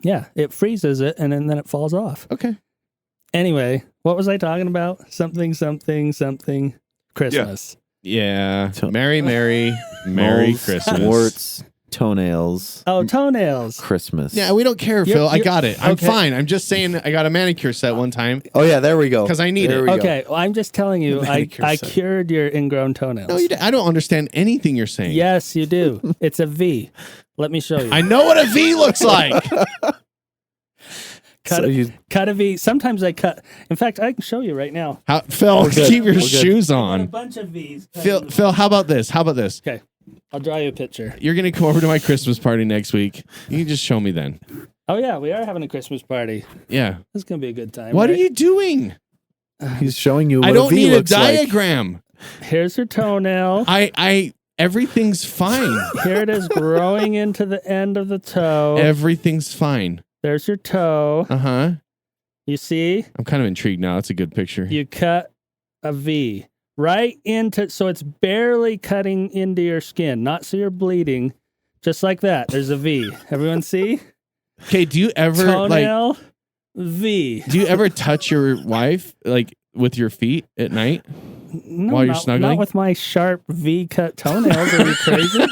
A: Yeah, it freezes it, and then it falls off.
B: Okay.
A: Anyway, what was I talking about? Something, Christmas.
B: Yeah. Merry Christmas.
C: Warts. Toenails.
A: Oh, toenails.
C: Christmas.
B: Yeah, we don't care, Phil. I got it. I'm fine. I'm just saying I got a manicure set one time.
C: Oh, yeah, there we go.
B: Because I need it.
A: Okay, well, I'm just telling you, I cured your ingrown toenails.
B: No, I don't understand anything you're saying.
A: Yes, you do. It's a V. Let me show you.
B: I know what a V looks like.
A: Cut a V. Sometimes I cut. In fact, I can show you right now.
B: Phil, keep your shoes on.
A: A bunch of V's.
B: Phil, how about this?
A: Okay. I'll draw you a picture.
B: You're going to come over to my Christmas party next week. You can just show me then.
A: Oh, yeah. We are having a Christmas party.
B: Yeah.
A: This is going to be a good time.
B: What are you doing?
C: He's showing you what
B: I don't
C: a V
B: need a
C: looks
B: diagram.
C: Like.
A: Here's her toenail.
B: Everything's fine.
A: Here it is growing into the end of the toe.
B: Everything's fine.
A: There's your toe.
B: Uh-huh.
A: You see?
B: I'm kind of intrigued now. That's a good picture.
A: You cut a V. right into, so it's barely cutting into your skin, not so you're bleeding, just like that. There's a V. Everyone see?
B: Okay, do you ever
A: Toenail V.
B: Do you ever touch your wife like with your feet at night
A: No,
B: while you're snuggling?
A: Not with my sharp V-cut toenails. Are you crazy?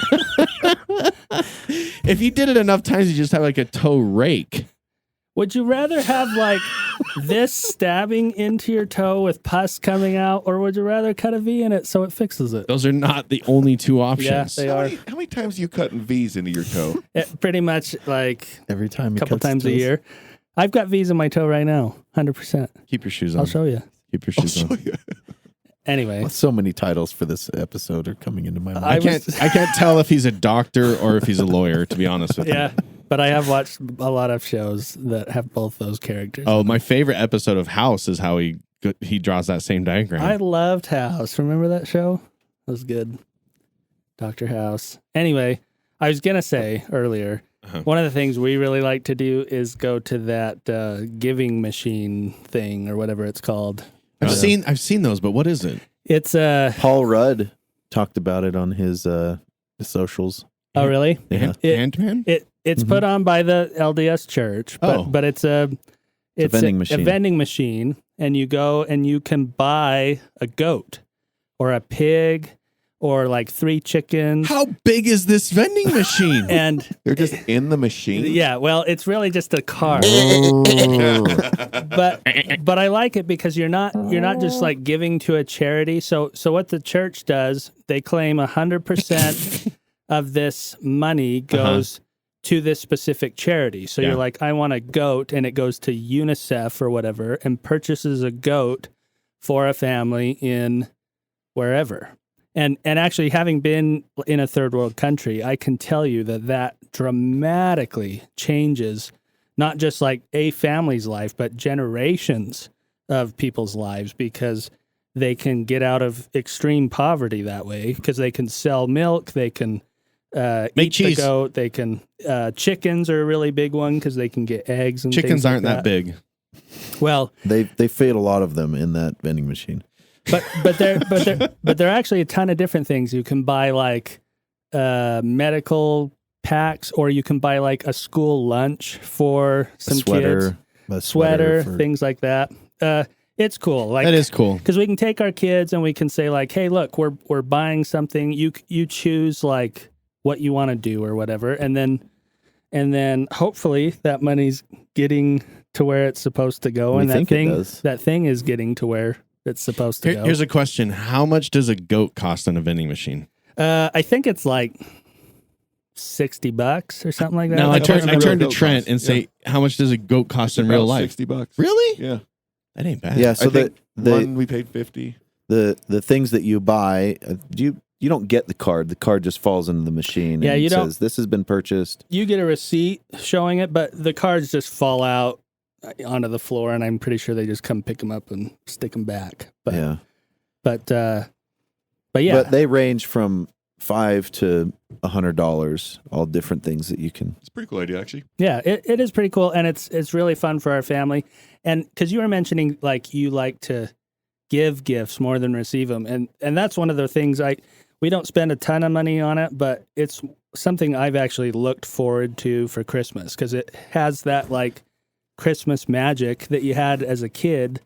B: If you did it enough times, you just have like a Toe-Rake.
A: Would you rather have like this stabbing into your toe with pus coming out, or would you rather cut a V in it so it fixes it?
B: Those are not the only two options.
A: Yeah, they are.
D: How many times are you cutting V's into your toe?
A: Pretty much like
C: Every time,
A: a couple times a year. I've got V's in my toe right now, 100%.
B: Keep your shoes on.
A: I'll show you.
B: Keep your shoes on.
A: Anyway,
C: Well, so many titles for this episode are coming into my mind.
B: I can't tell if he's a doctor or if he's a lawyer, to be honest with you.
A: yeah, but I have watched a lot of shows that have both those characters.
B: Oh, my favorite episode of House is how he draws that same diagram.
A: I loved House. Remember that show? That was good. Dr. House. Anyway, I was going to say earlier, one of the things we really like to do is go to that giving machine thing or whatever it's called.
B: I've seen those, but what is it?
A: It's
C: Paul Rudd talked about it on his socials.
A: Oh, really?
C: Yeah.
B: Ant-Man?
A: It's put on by the LDS Church, but it's a
C: vending machine.
A: A vending machine, and you go and you can buy a goat or a pig or like 3 chickens.
B: How big is this vending machine?
A: And
D: They're just in the machine?
A: yeah, well, it's really just a cart. but I like it because you're not just like giving to a charity. So what the church does, they claim 100% of this money goes to this specific charity. So you're like, I want a goat, and it goes to UNICEF or whatever and purchases a goat for a family in wherever. And actually, having been in a third world country, I can tell you that dramatically changes not just like a family's life, but generations of people's lives, because they can get out of extreme poverty that way, because they can sell milk, they can eat
B: cheese.
A: the goat, they can chickens are a really big one because they can get eggs and
B: Chickens
A: things like
B: aren't that big.
A: Well,
C: They feed a lot of them in that vending machine.
A: But there are actually a ton of different things. You can buy like medical packs, or you can buy like a school lunch for some kids.
C: A
A: Sweater,
C: for-
A: things like that. It's cool. Like,
B: That is cool.
A: because we can take our kids and we can say like, hey, look, we're buying something. You choose like what you want to do or whatever, and then hopefully that money's getting to where it's supposed to go,
C: We
A: and
C: think it does.
A: that thing is getting to where it's supposed to go.
B: Here's a question. How much does a goat cost on a vending machine?
A: I think it's like $60 or something like that.
B: No, I
D: How much
B: turn
D: does a
B: to
D: goat
B: Trent
D: cost?
B: and say, how much does a goat cost in real
D: About
B: life?
D: $60.
B: Really?
D: Yeah.
B: That ain't bad.
C: Yeah, so
D: I think
C: the
D: one we paid 50.
C: the things that you buy, you don't get the card. The card just falls into the machine.
A: Yeah,
C: and
A: you
C: it
A: don't-
C: says this has been purchased.
A: You get a receipt showing it, but the cards just fall out onto the floor, and I'm pretty sure they just come pick them up and stick them back. But
C: Yeah,
A: but yeah,
C: but they range from $5 to $100. All different things that you can.
D: It's a pretty cool idea, actually.
A: yeah, it is pretty cool, and it's really fun for our family. And because you were mentioning like you like to give gifts more than receive them, and that's one of the things we don't spend a ton of money on it, but it's something I've actually looked forward to for Christmas, because it has that like Christmas magic that you had as a kid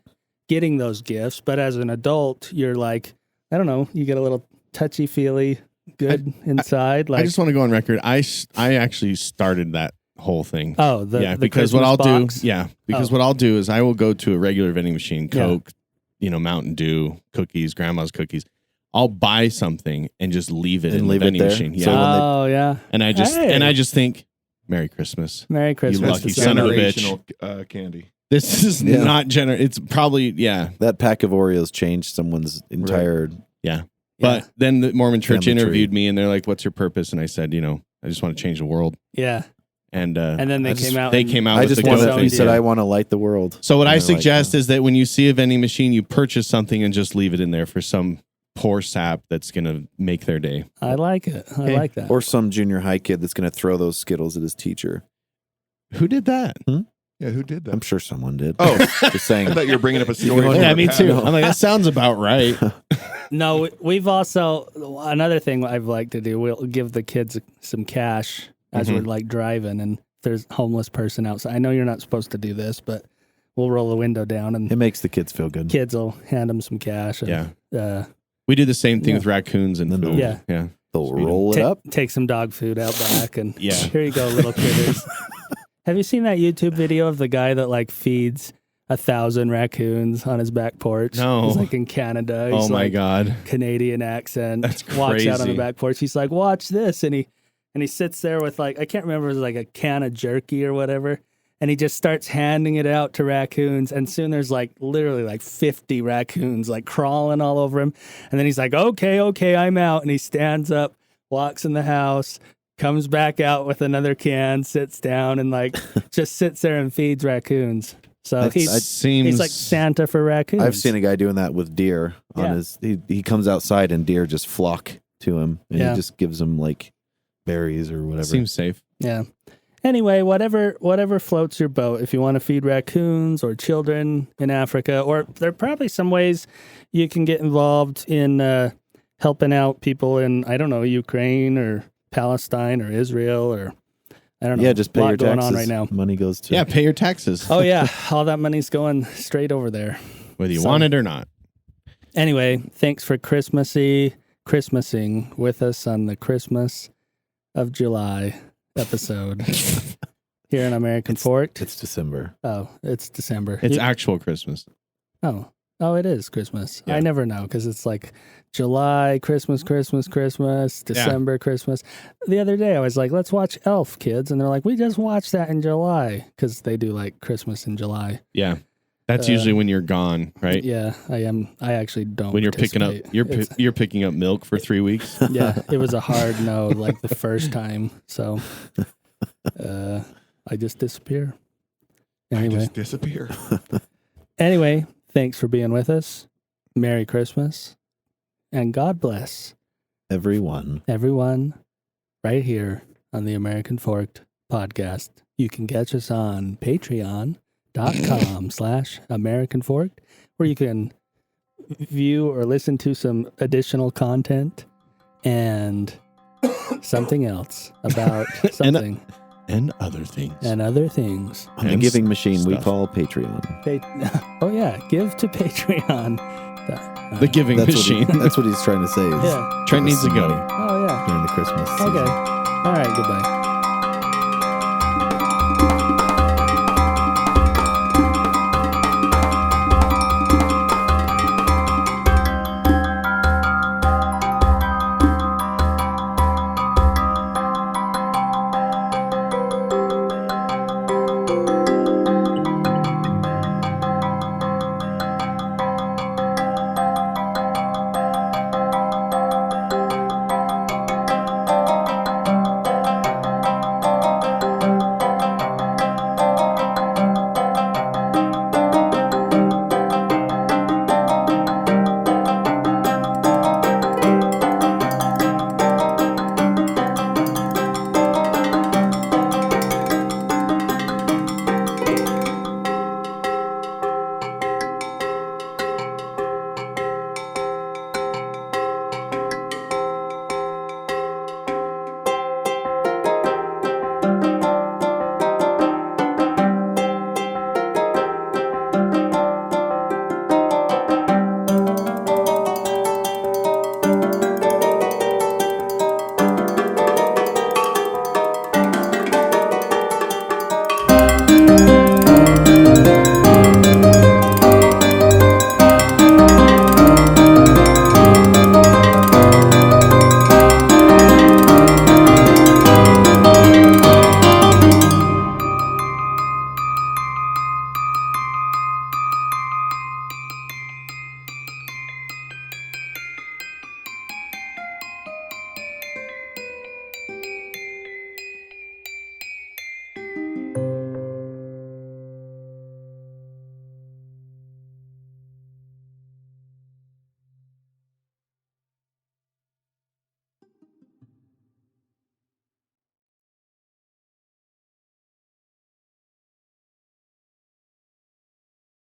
A: getting those gifts, but as an adult you're like, I don't know, you get a little touchy feely good inside. Like,
B: I just want to go on record. I actually started that whole thing.
A: the
B: because
A: Christmas
B: what I'll
A: box?
B: do, because
A: Oh.
B: what I'll do is I will go to a regular vending machine, Coke, Mountain Dew, cookies, grandma's cookies. I'll buy something and just leave it in the vending
C: there?
B: machine. Yeah.
C: So when they-
A: Oh yeah,
B: and I just think, Merry Christmas.
A: Merry Christmas.
B: lucky
A: to
B: son of a
A: somebody.
B: bitch.
D: Generational, candy.
B: This is
C: Yeah.
B: not general. It's probably,
C: That pack of Oreos changed someone's entire.
B: yeah.
A: Yeah.
B: But then the Mormon church
C: Family tree.
B: interviewed me and they're like, what's your purpose? And I said, I just want to change the world.
A: Yeah,
B: And
A: and then they came out.
B: they
A: and-
B: came out
C: I
B: with
C: just
B: the
C: want
B: goat
C: to. He
B: thing.
C: said, "I want to light the world."
B: So what I
C: And they're like,
B: suggest is that when you see a vending machine, you purchase something and just leave it in there for some poor sap that's going to make their day.
A: I like it. I like that.
C: Or some junior high kid that's going to throw those Skittles at his teacher.
B: Who did that?
D: Yeah, who did that?
C: I'm sure someone did.
D: Oh,
C: Just saying.
D: I thought you were bringing up a story.
C: Oh,
B: Yeah,
D: from
B: me
D: the
B: too.
D: past.
B: I'm like, that sounds about right.
A: No, we've also, another thing I've liked to do, we'll give the kids some cash as we're like driving, and there's a homeless person outside. I know you're not supposed to do this, but we'll roll the window down and
C: It makes the kids feel good.
A: kids will hand them some cash. And,
B: We do the same thing with raccoons and food.
A: Yeah.
B: Yeah.
C: They'll roll it up.
A: Take some dog food out back, and
B: Yeah.
A: here you go, little critters. Have you seen that YouTube video of the guy that like feeds 1,000 raccoons on his back porch?
B: No.
A: He's like in Canada. He's
B: Oh my
A: like
B: God.
A: Canadian accent.
B: That's
A: Walks out on the
B: crazy.
A: back porch. He's like, watch this. And he sits there with like, I can't remember, it was like a can of jerky or whatever. And he just starts handing it out to raccoons. And soon there's like literally like 50 raccoons like crawling all over him. And then he's like, okay, I'm out. And he stands up, walks in the house, comes back out with another can, sits down, and like just sits there and feeds raccoons. So he's like Santa for raccoons.
C: I've seen a guy doing that with deer on his. He comes outside and deer just flock to him, and he just gives them like berries or whatever.
B: Seems safe.
A: Yeah. Anyway, whatever floats your boat. If you want to feed raccoons or children in Africa, or there are probably some ways you can get involved in helping out people in, I don't know, Ukraine or Palestine or Israel or I don't know.
C: Yeah, just pay your
A: going
C: taxes.
A: on right now.
C: Money goes to.
B: Yeah, pay your taxes.
A: Oh yeah, all that money's going straight over there.
B: Whether you want it or not.
A: Anyway, thanks for Christmasing with us on the Christmas of July episode here in American Fork.
C: It's December.
A: Oh, it's December.
B: It's actual Christmas.
A: Oh, it is Christmas.
B: Yeah.
A: I never know because it's like July, Christmas, December, Christmas. The other day I was like, let's watch Elf, kids. And they're like, we just watched that in July because they do like Christmas in July.
B: Yeah. That's usually when you're gone, right?
A: Yeah, I am. I actually don't.
B: When you're picking up, you're picking up milk for 3 weeks.
A: Yeah, it was a hard no, like the first time. So I just disappear. Anyway.
D: I just disappear.
A: Anyway, thanks for being with us. Merry Christmas. And God bless
C: everyone
A: right here on the American Forked podcast. You can catch us on patreon.com/American Forked, where you can view or listen to some additional content and something else about something.
B: And other things.
C: On the giving machine we
B: stuff.
C: call Patreon.
A: Oh yeah, give to Patreon.
B: The giving machine.
C: That's what he's trying to say.
A: Yeah.
B: Trent needs to go.
A: Oh yeah.
C: During the Christmas season.
A: Okay. All right. Goodbye.